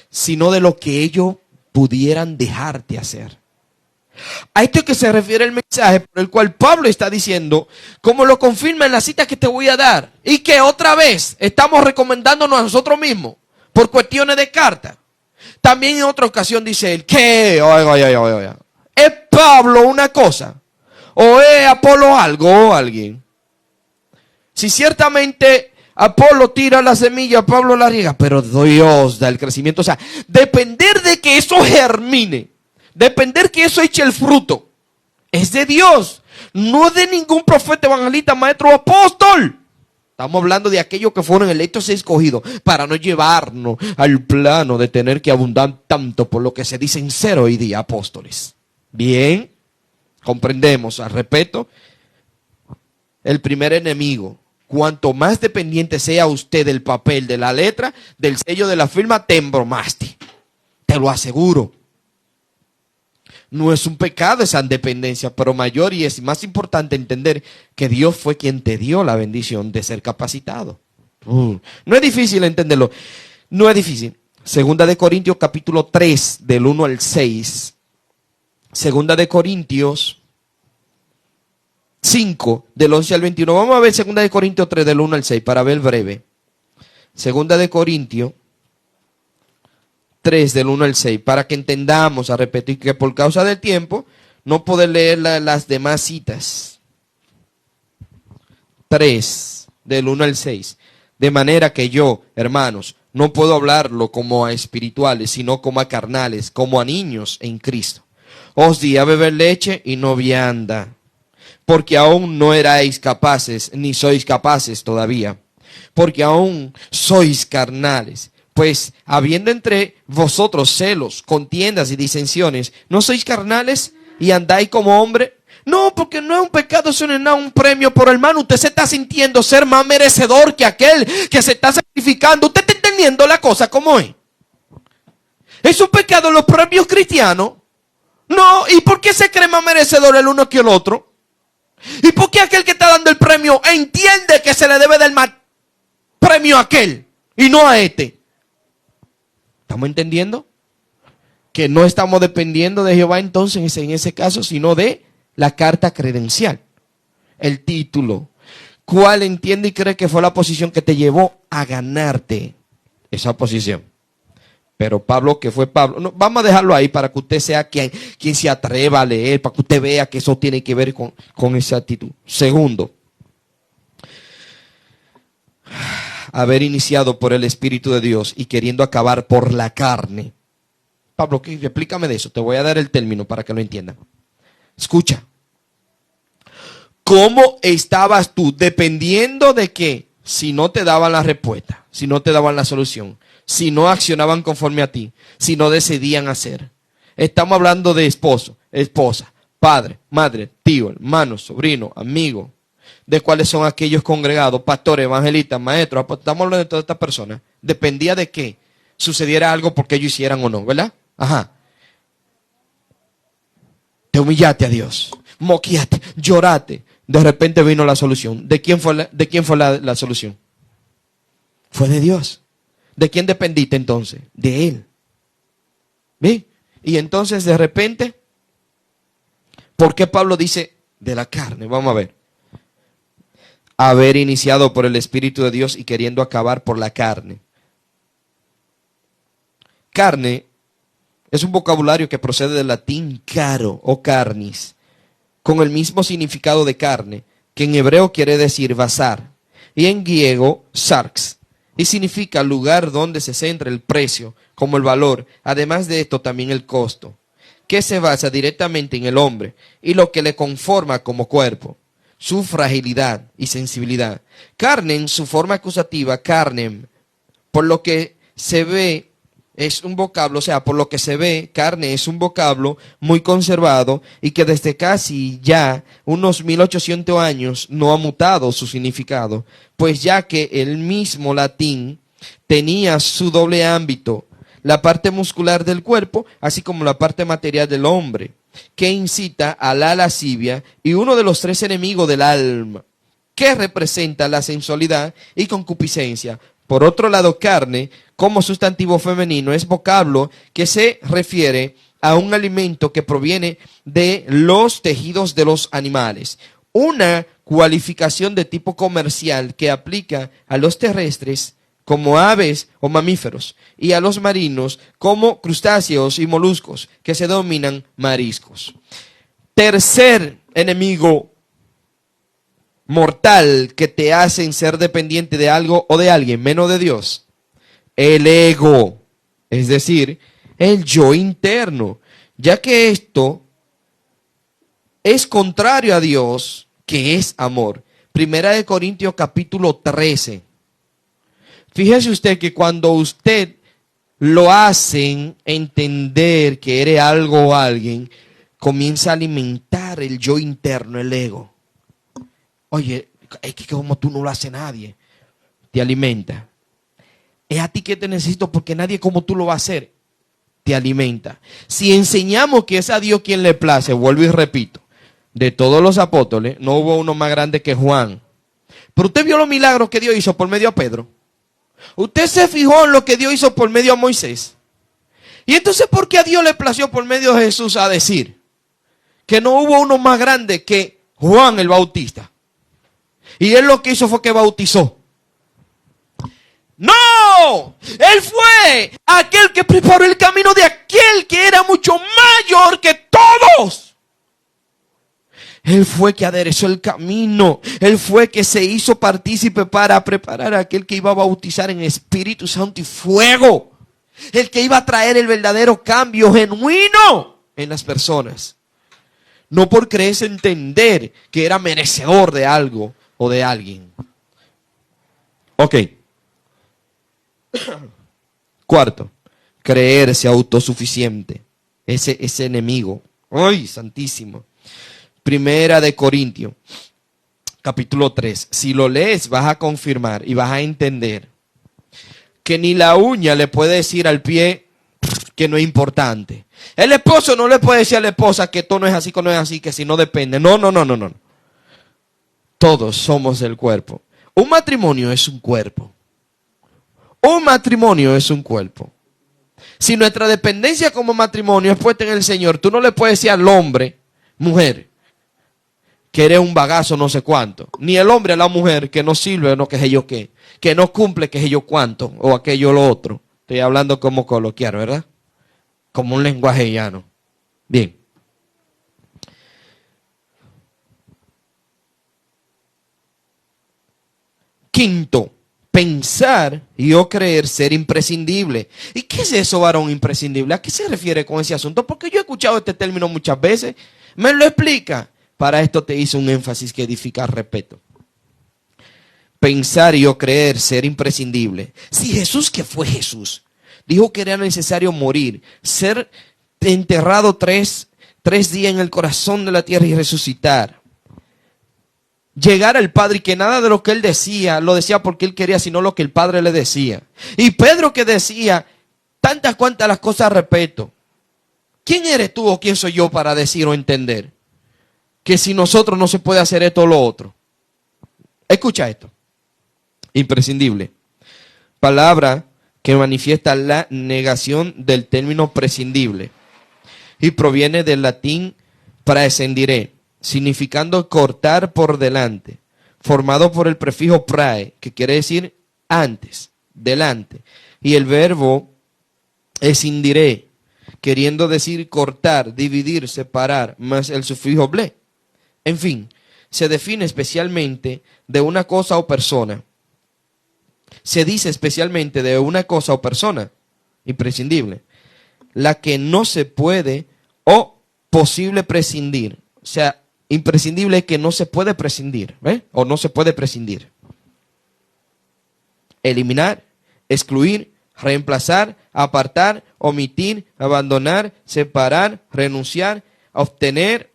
sino de lo que ellos pudieran dejarte hacer. A esto es que se refiere el mensaje por el cual Pablo está diciendo, como lo confirma en la cita que te voy a dar, y que otra vez estamos recomendándonos a nosotros mismos por cuestiones de carta. También en otra ocasión dice él, ¿qué? Oiga. ¿Es Pablo una cosa? ¿O es Apolo algo o alguien? Si ciertamente Apolo tira la semilla, Pablo la riega, pero Dios da el crecimiento. O sea, depender de que eso germine, depender que eso eche el fruto, es de Dios, no de ningún profeta, evangelista, maestro o apóstol. Estamos hablando de aquellos que fueron electos y escogidos para no llevarnos al plano de tener que abundar tanto por lo que se dicen ser hoy día apóstoles. Bien, comprendemos, al respeto, el primer enemigo. Cuanto más dependiente sea usted del papel, de la letra, del sello de la firma, te embromaste. Te lo aseguro. No es un pecado esa dependencia, pero mayor y es más importante entender que Dios fue quien te dio la bendición de ser capacitado. No es difícil entenderlo. No es difícil. Segunda de Corintios capítulo 3 del 1 al 6. Segunda de Corintios 5 del 11 al 21. Vamos a ver segunda de Corintios 3 del 1 al 6 para ver breve. Segunda de Corintios 3 del 1 al 6 para que entendamos, a repetir, que por causa del tiempo no puedo leer las demás citas. 3 del 1 al 6. De manera que yo, hermanos, no puedo hablarlo como a espirituales, sino como a carnales, como a niños en Cristo. Os di a beber leche y no vianda, porque aún no erais capaces, ni sois capaces todavía, porque aún sois carnales. Pues habiendo entre vosotros celos, contiendas y disensiones, ¿no sois carnales y andáis como hombre? No, porque no es un pecado, eso no es nada, un premio. Por hermano, usted se está sintiendo ser más merecedor que aquel que se está sacrificando. Usted está entendiendo la cosa como es. ¿Es un pecado los premios cristianos? No, ¿y por qué se cree más merecedor el uno que el otro? ¿Y por qué aquel que está dando el premio entiende que se le debe dar más premio a aquel y no a este? ¿Estamos entendiendo? Que no estamos dependiendo de Jehová entonces en ese caso, sino de la carta credencial, el título. ¿Cuál entiende y cree que fue la posición que te llevó a ganarte esa posición? Pero Pablo, que fue Pablo, no, vamos a dejarlo ahí para que usted sea quien se atreva a leer, para que usted vea que eso tiene que ver con esa actitud. Segundo, haber iniciado por el Espíritu de Dios y queriendo acabar por la carne. Pablo, explícame de eso, te voy a dar el término para que lo entiendan. Escucha, ¿cómo estabas tú dependiendo de qué? Si no te daban la respuesta, si no te daban la solución, si no accionaban conforme a ti, si no decidían hacer? Estamos hablando de esposo, esposa, padre, madre, tío, hermano, sobrino, amigo, de cuáles son aquellos congregados, pastores, evangelistas, maestros. Estamos hablando de todas estas personas. Dependía de qué sucediera algo porque ellos hicieran o no, ¿verdad? Ajá. Te humillaste a Dios, moqueaste, lloraste. De repente vino la solución. ¿De quién fue la solución? Fue de Dios. ¿De quién dependiste entonces? De Él. ¿Ve? Y entonces de repente, ¿por qué Pablo dice de la carne? Vamos a ver. Haber iniciado por el Espíritu de Dios y queriendo acabar por la carne. Carne es un vocabulario que procede del latín caro o carnis, con el mismo significado de carne, que en hebreo quiere decir bazar, y en griego sarx, y significa lugar donde se centra el precio, como el valor, además de esto también el costo, que se basa directamente en el hombre y lo que le conforma como cuerpo, su fragilidad y sensibilidad. Carne en su forma acusativa, carnem, por lo que se ve, es un vocablo, o sea, por lo que se ve, carne es un vocablo muy conservado y que desde casi ya unos 1800 años no ha mutado su significado, pues ya que el mismo latín tenía su doble ámbito, la parte muscular del cuerpo, así como la parte material del hombre, que incita a la lascivia y uno de los tres enemigos del alma, que representa la sensualidad y concupiscencia. Por otro lado, carne, como sustantivo femenino, es vocablo que se refiere a un alimento que proviene de los tejidos de los animales. Una cualificación de tipo comercial que aplica a los terrestres como aves o mamíferos y a los marinos como crustáceos y moluscos que se denominan mariscos. Tercer enemigo mortal que te hacen ser dependiente de algo o de alguien, menos de Dios. El ego, es decir, el yo interno, ya que esto es contrario a Dios, que es amor. Primera de Corintios capítulo 13. Fíjese usted que cuando usted lo hacen entender que eres algo o alguien, comienza a alimentar el yo interno, el ego. Oye, es que como tú no lo hace nadie, te alimenta. Es a ti que te necesito porque nadie como tú lo va a hacer, te alimenta. Si enseñamos que es a Dios quien le place, vuelvo y repito, de todos los apóstoles, no hubo uno más grande que Juan. Pero usted vio los milagros que Dios hizo por medio de Pedro. Usted se fijó en lo que Dios hizo por medio de Moisés. Y entonces, ¿por qué a Dios le plació por medio de Jesús a decir que no hubo uno más grande que Juan el Bautista? Y él lo que hizo fue que bautizó. ¡No! Él fue aquel que preparó el camino de aquel que era mucho mayor que todos. Él fue que aderezó el camino. Él fue que se hizo partícipe para preparar a aquel que iba a bautizar en Espíritu Santo y fuego. El que iba a traer el verdadero cambio genuino en las personas. No por creerse entender que era merecedor de algo o de alguien. Ok. Cuarto, creerse autosuficiente. Ese enemigo. ¡Ay, santísimo! Primera de Corintios, capítulo 3. Si lo lees, vas a confirmar y vas a entender que ni la uña le puede decir al pie que no es importante. El esposo no le puede decir a la esposa que esto no es así, que no es así, que si no depende. No. Todos somos el cuerpo. Un matrimonio es un cuerpo. Un matrimonio es un cuerpo. Si nuestra dependencia como matrimonio es puesta en el Señor, tú no le puedes decir al hombre, mujer, que eres un bagazo no sé cuánto. Ni el hombre a la mujer que no sirve, no que sé yo qué. Que no cumple, que sé yo cuánto. O aquello o lo otro. Estoy hablando como coloquial, ¿verdad? Como un lenguaje llano. Bien. Quinto, pensar y o creer ser imprescindible. ¿Y qué es eso, varón imprescindible? ¿A qué se refiere con ese asunto? Porque yo he escuchado este término muchas veces. ¿Me lo explica? Para esto te hice un énfasis que edifica respeto. Pensar y o creer ser imprescindible. Si Jesús, que fue Jesús, dijo que era necesario morir, ser enterrado tres días en el corazón de la tierra y resucitar. Llegar al Padre y que nada de lo que él decía, lo decía porque él quería, sino lo que el Padre le decía. Y Pedro que decía, tantas cuantas las cosas respeto. ¿Quién eres tú o quién soy yo para decir o entender que si nosotros no se puede hacer esto o lo otro? Escucha esto. Imprescindible. Palabra que manifiesta la negación del término prescindible. Y proviene del latín praescendere, significando cortar por delante, formado por el prefijo prae, que quiere decir antes, delante. Y el verbo escindere, queriendo decir cortar, dividir, separar, más el sufijo ble. En fin, se define especialmente de una cosa o persona. Se dice especialmente de una cosa o persona, imprescindible, la que no se puede o posible prescindir. O sea, imprescindible es que no se puede prescindir, ¿ves? O no se puede prescindir. Eliminar, excluir, reemplazar, apartar, omitir, abandonar, separar, renunciar, abstener,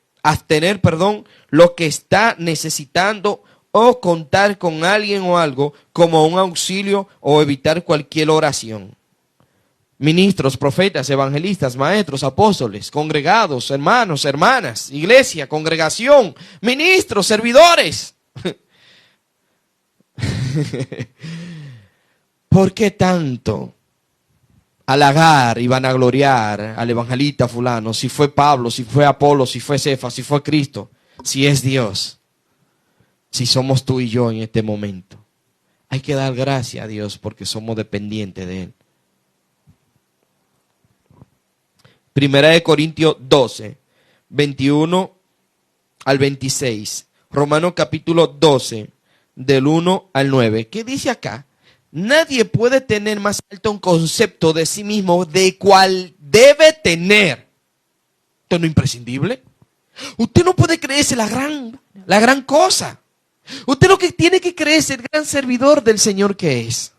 lo que está necesitando o contar con alguien o algo como un auxilio o evitar cualquier oración. Ministros, profetas, evangelistas, maestros, apóstoles, congregados, hermanos, hermanas, iglesia, congregación, ministros, servidores. ¿Por qué tanto halagar y vanagloriar al evangelista fulano? Si fue Pablo, si fue Apolo, si fue Cefas, si fue Cristo, si es Dios, si somos tú y yo en este momento. Hay que dar gracias a Dios porque somos dependientes de Él. Primera de Corintios 12, 21 al 26. Romanos capítulo 12, del 1 al 9. ¿Qué dice acá? Nadie puede tener más alto un concepto de sí mismo de cual debe tener. ¿Esto no es imprescindible? Usted no puede creerse la gran cosa. Usted lo que tiene que creer es el gran servidor del Señor que es.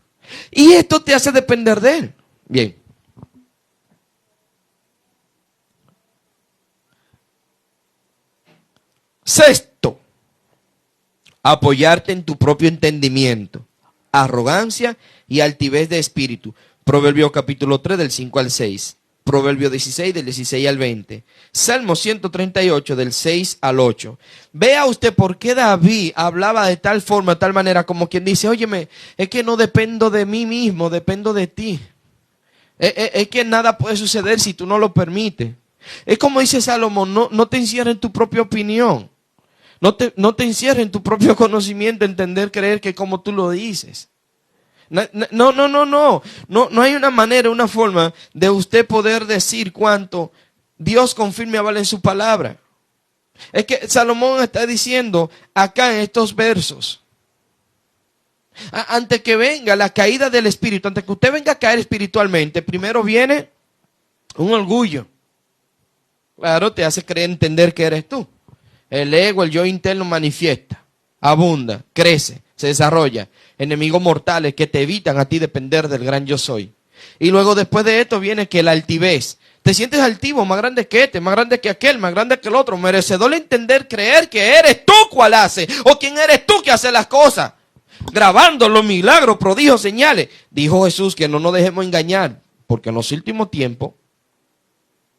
Y esto te hace depender de Él. Bien. Sexto, apoyarte en tu propio entendimiento, arrogancia y altivez de espíritu. Proverbios capítulo 3 del 5 al 6. Proverbio 16, del 16 al 20. Salmo 138, del 6 al 8. Vea usted por qué David hablaba de tal forma, tal manera, como quien dice, óyeme, es que no dependo de mí mismo, dependo de ti. Es que nada puede suceder si tú no lo permites. Es como dice Salomón, no te encierres en tu propia opinión. No te encierres en tu propio conocimiento, entender, creer que como tú lo dices. No hay una manera, una forma de usted poder decir cuánto Dios confirme y avale en su palabra. Es que Salomón está diciendo acá en estos versos, antes que venga la caída del espíritu, antes que usted venga a caer espiritualmente, primero viene un orgullo. Claro, te hace creer, entender que eres tú. El ego, el yo interno manifiesta, abunda, crece, se desarrolla. Enemigos mortales que te evitan a ti depender del gran yo soy. Y luego después de esto viene que la altivez. Te sientes altivo, más grande que este, más grande que aquel, más grande que el otro, merecedor de entender, creer que eres tú cual hace, o quién eres tú que hace las cosas. Grabando los milagros, prodigios, señales. Dijo Jesús que no nos dejemos engañar, porque en los últimos tiempos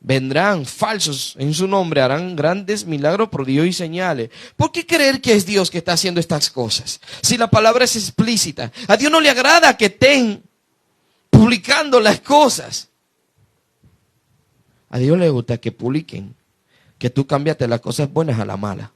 vendrán falsos en su nombre, harán grandes milagros, prodigios y señales. ¿Por qué creer que es Dios que está haciendo estas cosas? Si la palabra es explícita. A Dios no le agrada que estén publicando las cosas. A Dios le gusta que publiquen, que tú cambiaste las cosas buenas a las malas,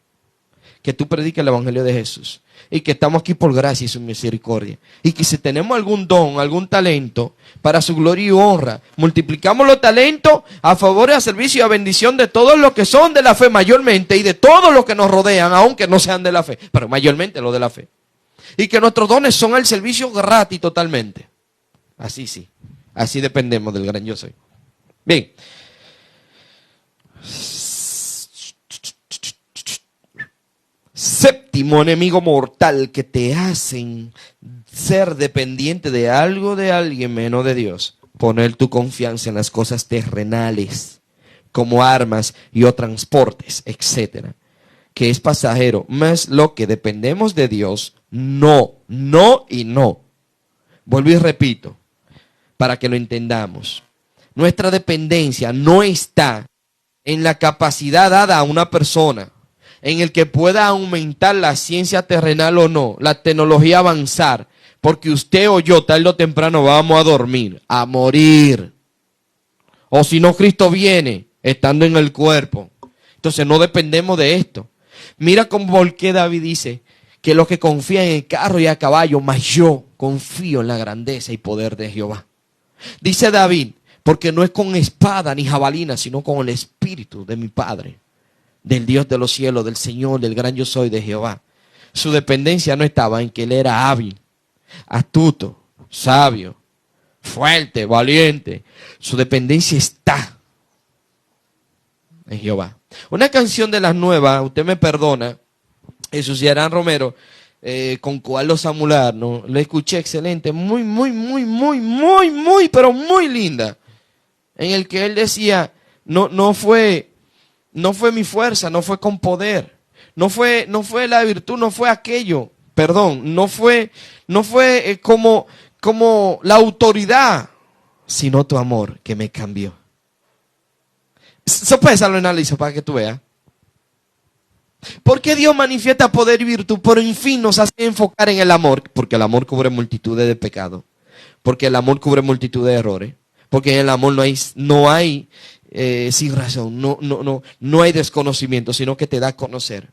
que tú prediques el evangelio de Jesús y que estamos aquí por gracia y su misericordia. Y que si tenemos algún don, algún talento para su gloria y honra, multiplicamos los talentos a favor y a servicio y a bendición de todos los que son de la fe mayormente y de todos los que nos rodean, aunque no sean de la fe, pero mayormente los de la fe. Y que nuestros dones son al servicio gratis totalmente. Así sí, así dependemos del gran yo soy. Bien. Séptimo enemigo mortal que te hacen ser dependiente de algo, de alguien menos de Dios. Poner tu confianza en las cosas terrenales, como armas y o transportes, etcétera, que es pasajero. Más lo que dependemos de Dios, no. Vuelvo y repito, para que lo entendamos. Nuestra dependencia no está en la capacidad dada a una persona, en el que pueda aumentar la ciencia terrenal o no, la tecnología avanzar, porque usted o yo tarde o temprano vamos a dormir, a morir. O si no, Cristo viene estando en el cuerpo. Entonces no dependemos de esto. Mira cómo porque David dice que los que confían en el carro y a caballo, mas yo confío en la grandeza y poder de Jehová. Dice David, porque no es con espada ni jabalina, sino con el espíritu de mi Padre, del Dios de los cielos, del Señor, del gran yo soy, de Jehová. Su dependencia no estaba en que él era hábil, astuto, sabio, fuerte, valiente. Su dependencia está en Jehová. Una canción de las nuevas, usted me perdona, Jesús y Arán Romero, con Coalo Samular, ¿no? Lo escuché excelente, muy, pero muy linda. En el que él decía, no fue mi fuerza, no fue con poder, no fue la virtud, no fue aquello, perdón, no fue como la autoridad, sino tu amor que me cambió. Eso puede hacerlo en análisis para que tú veas. ¿Por qué Dios manifiesta poder y virtud? Pero en fin nos hace enfocar en el amor, porque el amor cubre multitudes de pecados, porque el amor cubre multitud de errores, porque en el amor no hay sin razón, no hay desconocimiento, sino que te da a conocer.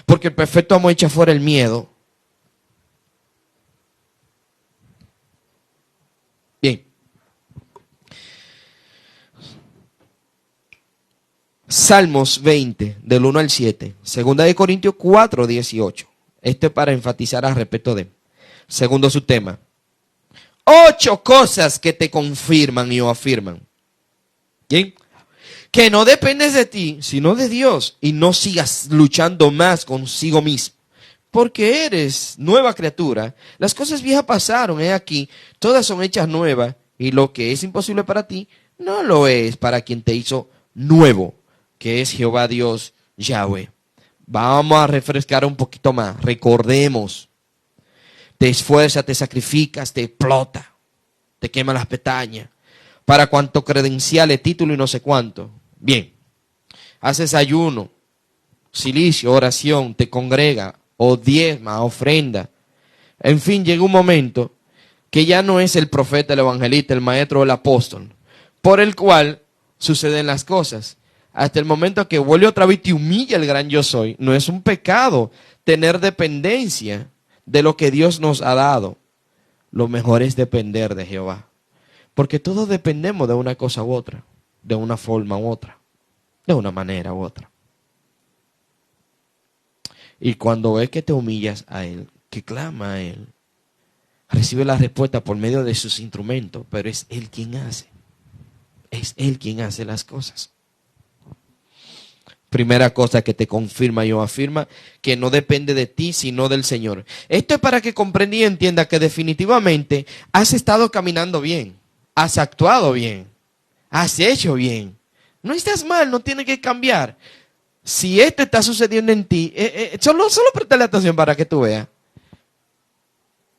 Porque el perfecto amor echa fuera el miedo. Bien. Salmos 20, del 1 al 7. Segunda de Corintios 4, 18. Esto es para enfatizar al respecto de. Segundo su tema. 8 cosas que te confirman y o afirman. Bien. Que no dependes de ti, sino de Dios. Y no sigas luchando más consigo mismo. Porque eres nueva criatura. Las cosas viejas pasaron, aquí. Todas son hechas nuevas. Y lo que es imposible para ti, no lo es para quien te hizo nuevo, que es Jehová Dios Yahweh. Vamos a refrescar un poquito más. Recordemos. Te esfuerzas, te sacrificas, te explota. Te quema las pestañas. para cuanto credenciales, título y no sé cuánto. Bien, haces ayuno, silicio, oración, te congrega, o diezma, ofrenda. En fin, llega un momento que ya no es el profeta, el evangelista, el maestro o el apóstol, por el cual suceden las cosas. Hasta el momento que vuelve otra vez y te humilla el gran yo soy. No es un pecado tener dependencia de lo que Dios nos ha dado. Lo mejor es depender de Jehová. Porque todos dependemos de una cosa u otra, de una forma u otra, de una manera u otra. Y cuando ves que te humillas a Él, que clama a Él, recibe la respuesta por medio de sus instrumentos, pero es Él quien hace. Es Él quien hace las cosas. Primera cosa que te confirma y afirma que no depende de ti, sino del Señor. Esto es para que comprenda y entienda que definitivamente has estado caminando bien, has actuado bien, has hecho bien. No estás mal, no tienes que cambiar. Si esto está sucediendo en ti, solo préstale atención para que tú veas.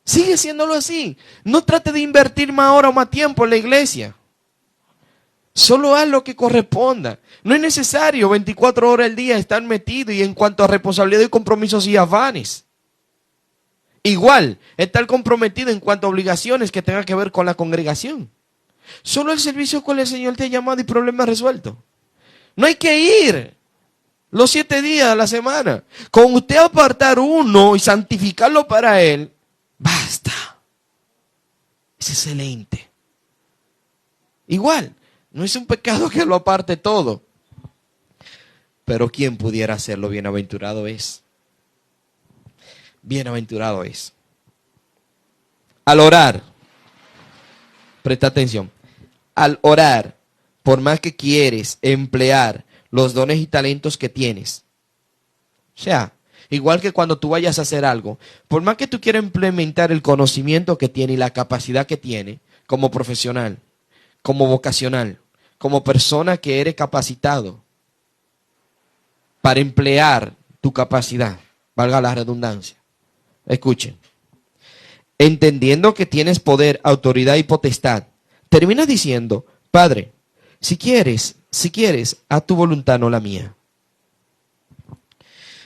Sigue haciéndolo así. No trate de invertir más hora o más tiempo en la iglesia. Solo haz lo que corresponda. No es necesario 24 horas al día estar metido y en cuanto a responsabilidad y compromisos y afanes. Igual, estar comprometido en cuanto a obligaciones que tengan que ver con la congregación. Solo el servicio con el Señor te ha llamado y problemas resueltos. No hay que ir los 7 días a la semana. Con usted apartar uno y santificarlo para Él, basta. Es excelente. Igual. No es un pecado que lo aparte todo. Pero ¿quién pudiera hacerlo? Bienaventurado es. Bienaventurado es. Al orar, presta atención. Al orar, por más que quieres emplear los dones y talentos que tienes. O sea, igual que cuando tú vayas a hacer algo, por más que tú quieras implementar el conocimiento que tiene y la capacidad que tiene como profesional, como vocacional, como persona que eres capacitado para emplear tu capacidad, valga la redundancia. Escuchen, entendiendo que tienes poder, autoridad y potestad, termina diciendo, Padre, si quieres, haz tu voluntad, no la mía.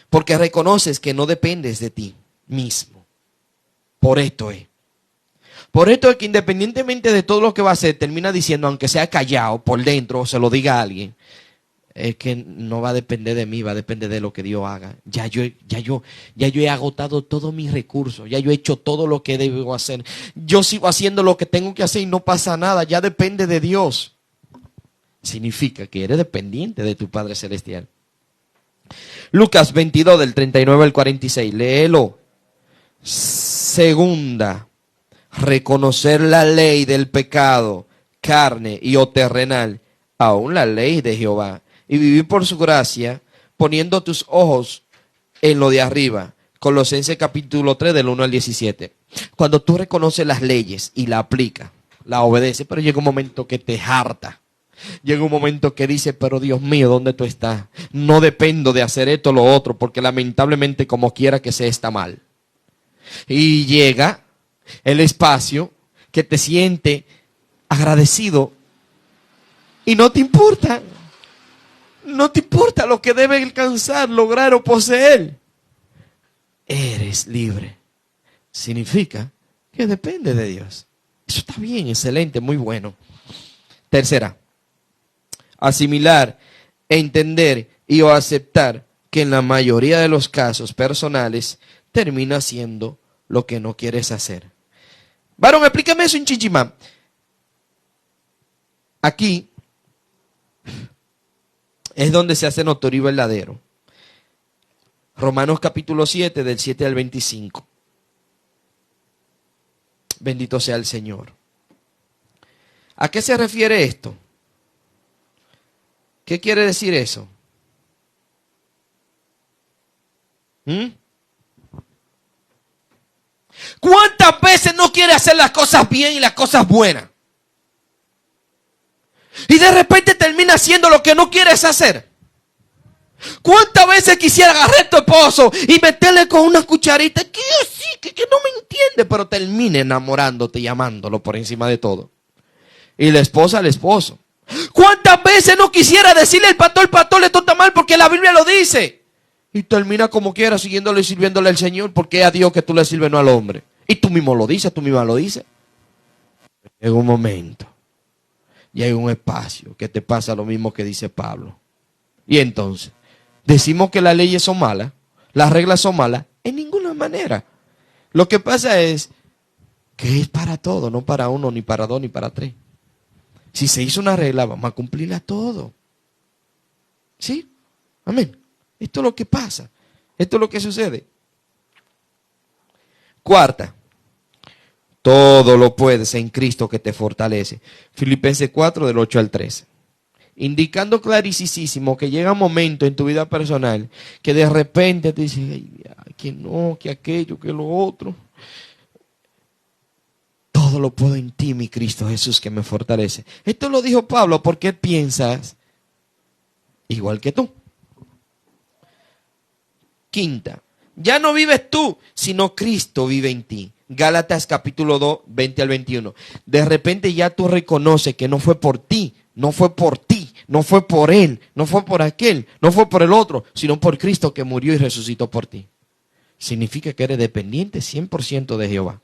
Porque reconoces que no dependes de ti mismo. Por esto es. Por esto es que independientemente de todo lo que va a hacer, termina diciendo, aunque sea callado por dentro o se lo diga a alguien, es que no va a depender de mí, va a depender de lo que Dios haga. Ya yo he agotado todos mis recursos, ya yo he hecho todo lo que debo hacer. Yo sigo haciendo lo que tengo que hacer y no pasa nada, ya depende de Dios. Significa que eres dependiente de tu Padre Celestial. Lucas 22 del 39 al 46, léelo. Segunda, reconocer la ley del pecado, carne y o terrenal, aún la ley de Jehová, y vivir por su gracia, poniendo tus ojos en lo de arriba. Colosenses capítulo 3 del 1 al 17. Cuando tú reconoces las leyes y la aplicas, la obedeces, pero llega un momento que te harta. Llega un momento que dice, pero Dios mío, ¿dónde tú estás? No dependo de hacer esto o lo otro, porque lamentablemente como quiera que sea está mal. Y llega el espacio que te siente agradecido y no te importa lo que debe alcanzar, lograr o poseer. Eres libre. Significa que depende de Dios. Eso está bien, excelente, muy bueno. Tercera, asimilar, entender y o aceptar que en la mayoría de los casos personales termina siendo lo que no quieres hacer. Varón, explícame eso en Chichimán. Aquí es donde se hace notorio y verdadero. Romanos capítulo 7, del 7 al 25. Bendito sea el Señor. ¿A qué se refiere esto? ¿Qué quiere decir eso? ¿Cuántas veces no quiere hacer las cosas bien y las cosas buenas? Y de repente termina haciendo lo que no quieres hacer. ¿Cuántas veces quisiera agarrar a tu esposo y meterle con una cucharita? Que sí, que no me entiende, pero termina enamorándote y amándolo por encima de todo. y la esposa al esposo. ¿Cuántas veces no quisiera decirle al pastor, le toca mal porque la Biblia lo dice? Y termina como quiera, siguiéndole y sirviéndole al Señor, porque es a Dios que tú le sirves, no al hombre. Y tú mismo lo dices, tú misma lo dices. En un momento, y hay un espacio que te pasa lo mismo que dice Pablo. Y entonces, decimos que las leyes son malas, las reglas son malas, en ninguna manera. Lo que pasa es que es para todo, no para uno, ni para dos, ni para tres. Si se hizo una regla, vamos a cumplirla todo. ¿Sí? Amén. Esto es lo que pasa. Esto es lo que sucede. Cuarta. Todo lo puedes en Cristo que te fortalece. Filipenses 4, del 8 al 13. Indicando clarísimo que llega un momento en tu vida personal que de repente te dices, ay, que no, que aquello, que lo otro. Todo lo puedo en ti, mi Cristo Jesús, que me fortalece. Esto lo dijo Pablo porque él piensas igual que tú. Quinta, ya no vives tú, sino Cristo vive en ti. Gálatas capítulo 2, 20 al 21. De repente ya tú reconoces que no fue por ti, no fue por ti, no fue por él, no fue por aquel, no fue por el otro, sino por Cristo que murió y resucitó por ti. Significa que eres dependiente 100% de Jehová.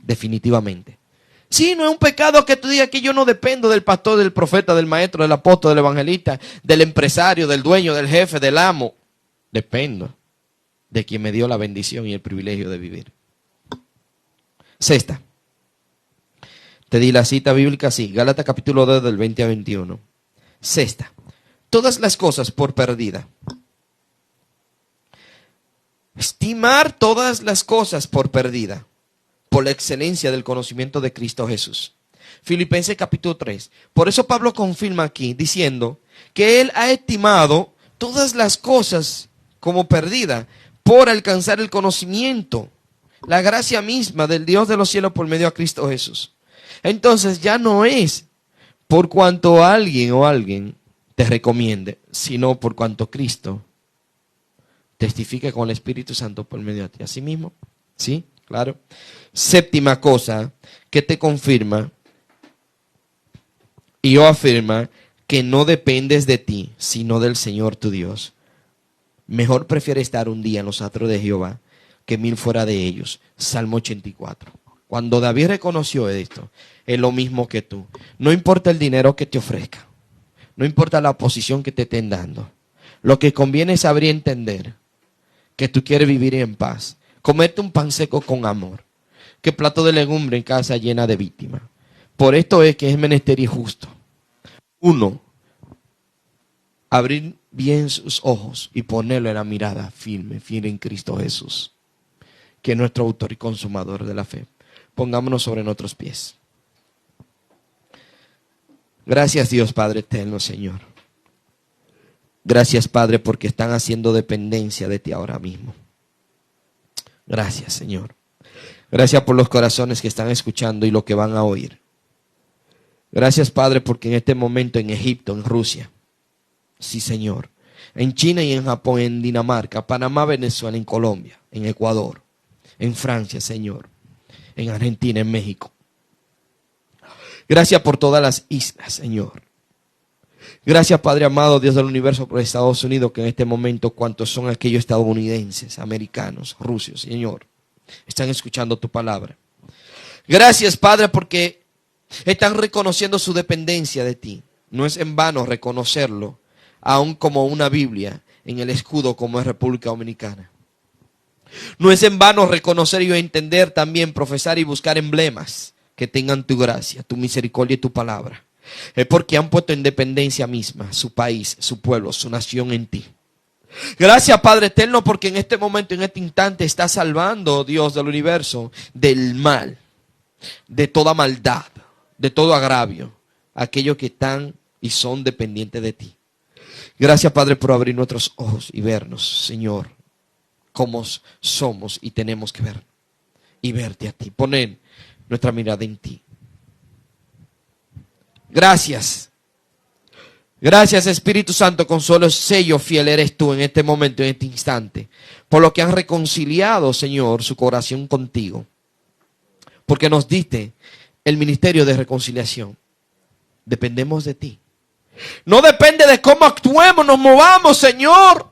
Definitivamente. Sí, no es un pecado que tú digas que yo no dependo del pastor, del profeta, del maestro, del apóstol, del evangelista, del empresario, del dueño, del jefe, del amo. Dependo de quien me dio la bendición y el privilegio de vivir. Sexta. Te di la cita bíblica así, Gálatas capítulo 2 del 20 a 21. Sexta. Todas las cosas por perdida. Estimar todas las cosas por perdida, por la excelencia del conocimiento de Cristo Jesús. Filipenses capítulo 3. Por eso Pablo confirma aquí, diciendo que él ha estimado todas las cosas como perdida, por alcanzar el conocimiento, la gracia misma del Dios de los cielos por medio de Cristo Jesús. Entonces ya no es por cuanto alguien te recomiende, sino por cuanto Cristo testifique con el Espíritu Santo por medio de ti. Así mismo, ¿sí? Claro. Séptima cosa que te confirma y o afirma que no dependes de ti, sino del Señor tu Dios. Mejor prefiere estar un día en los atrios de Jehová que 1000 fuera de ellos. Salmo 84. Cuando David reconoció esto, es lo mismo que tú. No importa el dinero que te ofrezca. No importa la posición que te estén dando. Lo que conviene es saber y entender que tú quieres vivir en paz. Comerte un pan seco con amor. Que plato de legumbre en casa llena de víctimas. Por esto es que es menester y justo. Uno, abrir bien sus ojos y ponerle la mirada firme en Cristo Jesús, que es nuestro autor y consumador de la fe. Pongámonos sobre nuestros pies. Gracias Dios Padre eterno, Señor. Gracias Padre porque están haciendo dependencia de ti ahora mismo. Gracias Señor. Gracias por los corazones que están escuchando y lo que van a oír. Gracias Padre porque en este momento en Egipto, en Rusia, sí, Señor. En China y en Japón, en Dinamarca, Panamá, Venezuela, en Colombia, en Ecuador, en Francia, Señor. En Argentina, en México. Gracias por todas las islas, Señor. Gracias, Padre amado, Dios del universo, por Estados Unidos, que en este momento, cuantos son aquellos estadounidenses, americanos, rusos, Señor, están escuchando tu palabra. Gracias, Padre, porque están reconociendo su dependencia de ti. No es en vano reconocerlo, aún como una Biblia en el escudo como es República Dominicana. No es en vano reconocer y entender también, profesar y buscar emblemas que tengan tu gracia, tu misericordia y tu palabra. Es porque han puesto en dependencia misma su país, su pueblo, su nación en ti. Gracias, Padre eterno, porque en este momento, en este instante, estás salvando, Dios del universo, del mal, de toda maldad, de todo agravio, aquellos que están y son dependientes de ti. Gracias, Padre, por abrir nuestros ojos y vernos, Señor, como somos y tenemos que ver y verte a ti. Poner nuestra mirada en ti. Gracias. Gracias, Espíritu Santo, con solo sello fiel eres tú en este momento, en este instante, por lo que han reconciliado, Señor, su corazón contigo. Porque nos diste el ministerio de reconciliación. Dependemos de ti. No depende de cómo actuemos, nos movamos, Señor,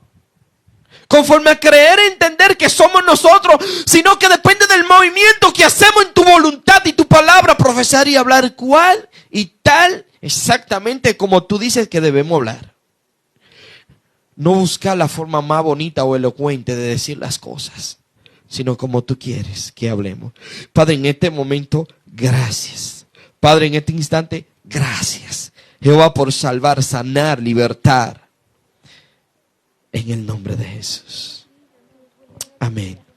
conforme a creer y entender que somos nosotros, sino que depende del movimiento que hacemos en tu voluntad y tu palabra, profesar y hablar cual y tal, exactamente como tú dices que debemos hablar. No buscar la forma más bonita o elocuente de decir las cosas, sino como tú quieres que hablemos. Padre, en este momento, gracias. Padre, en este instante, gracias. Jehová, por salvar, sanar, libertar. En el nombre de Jesús. Amén.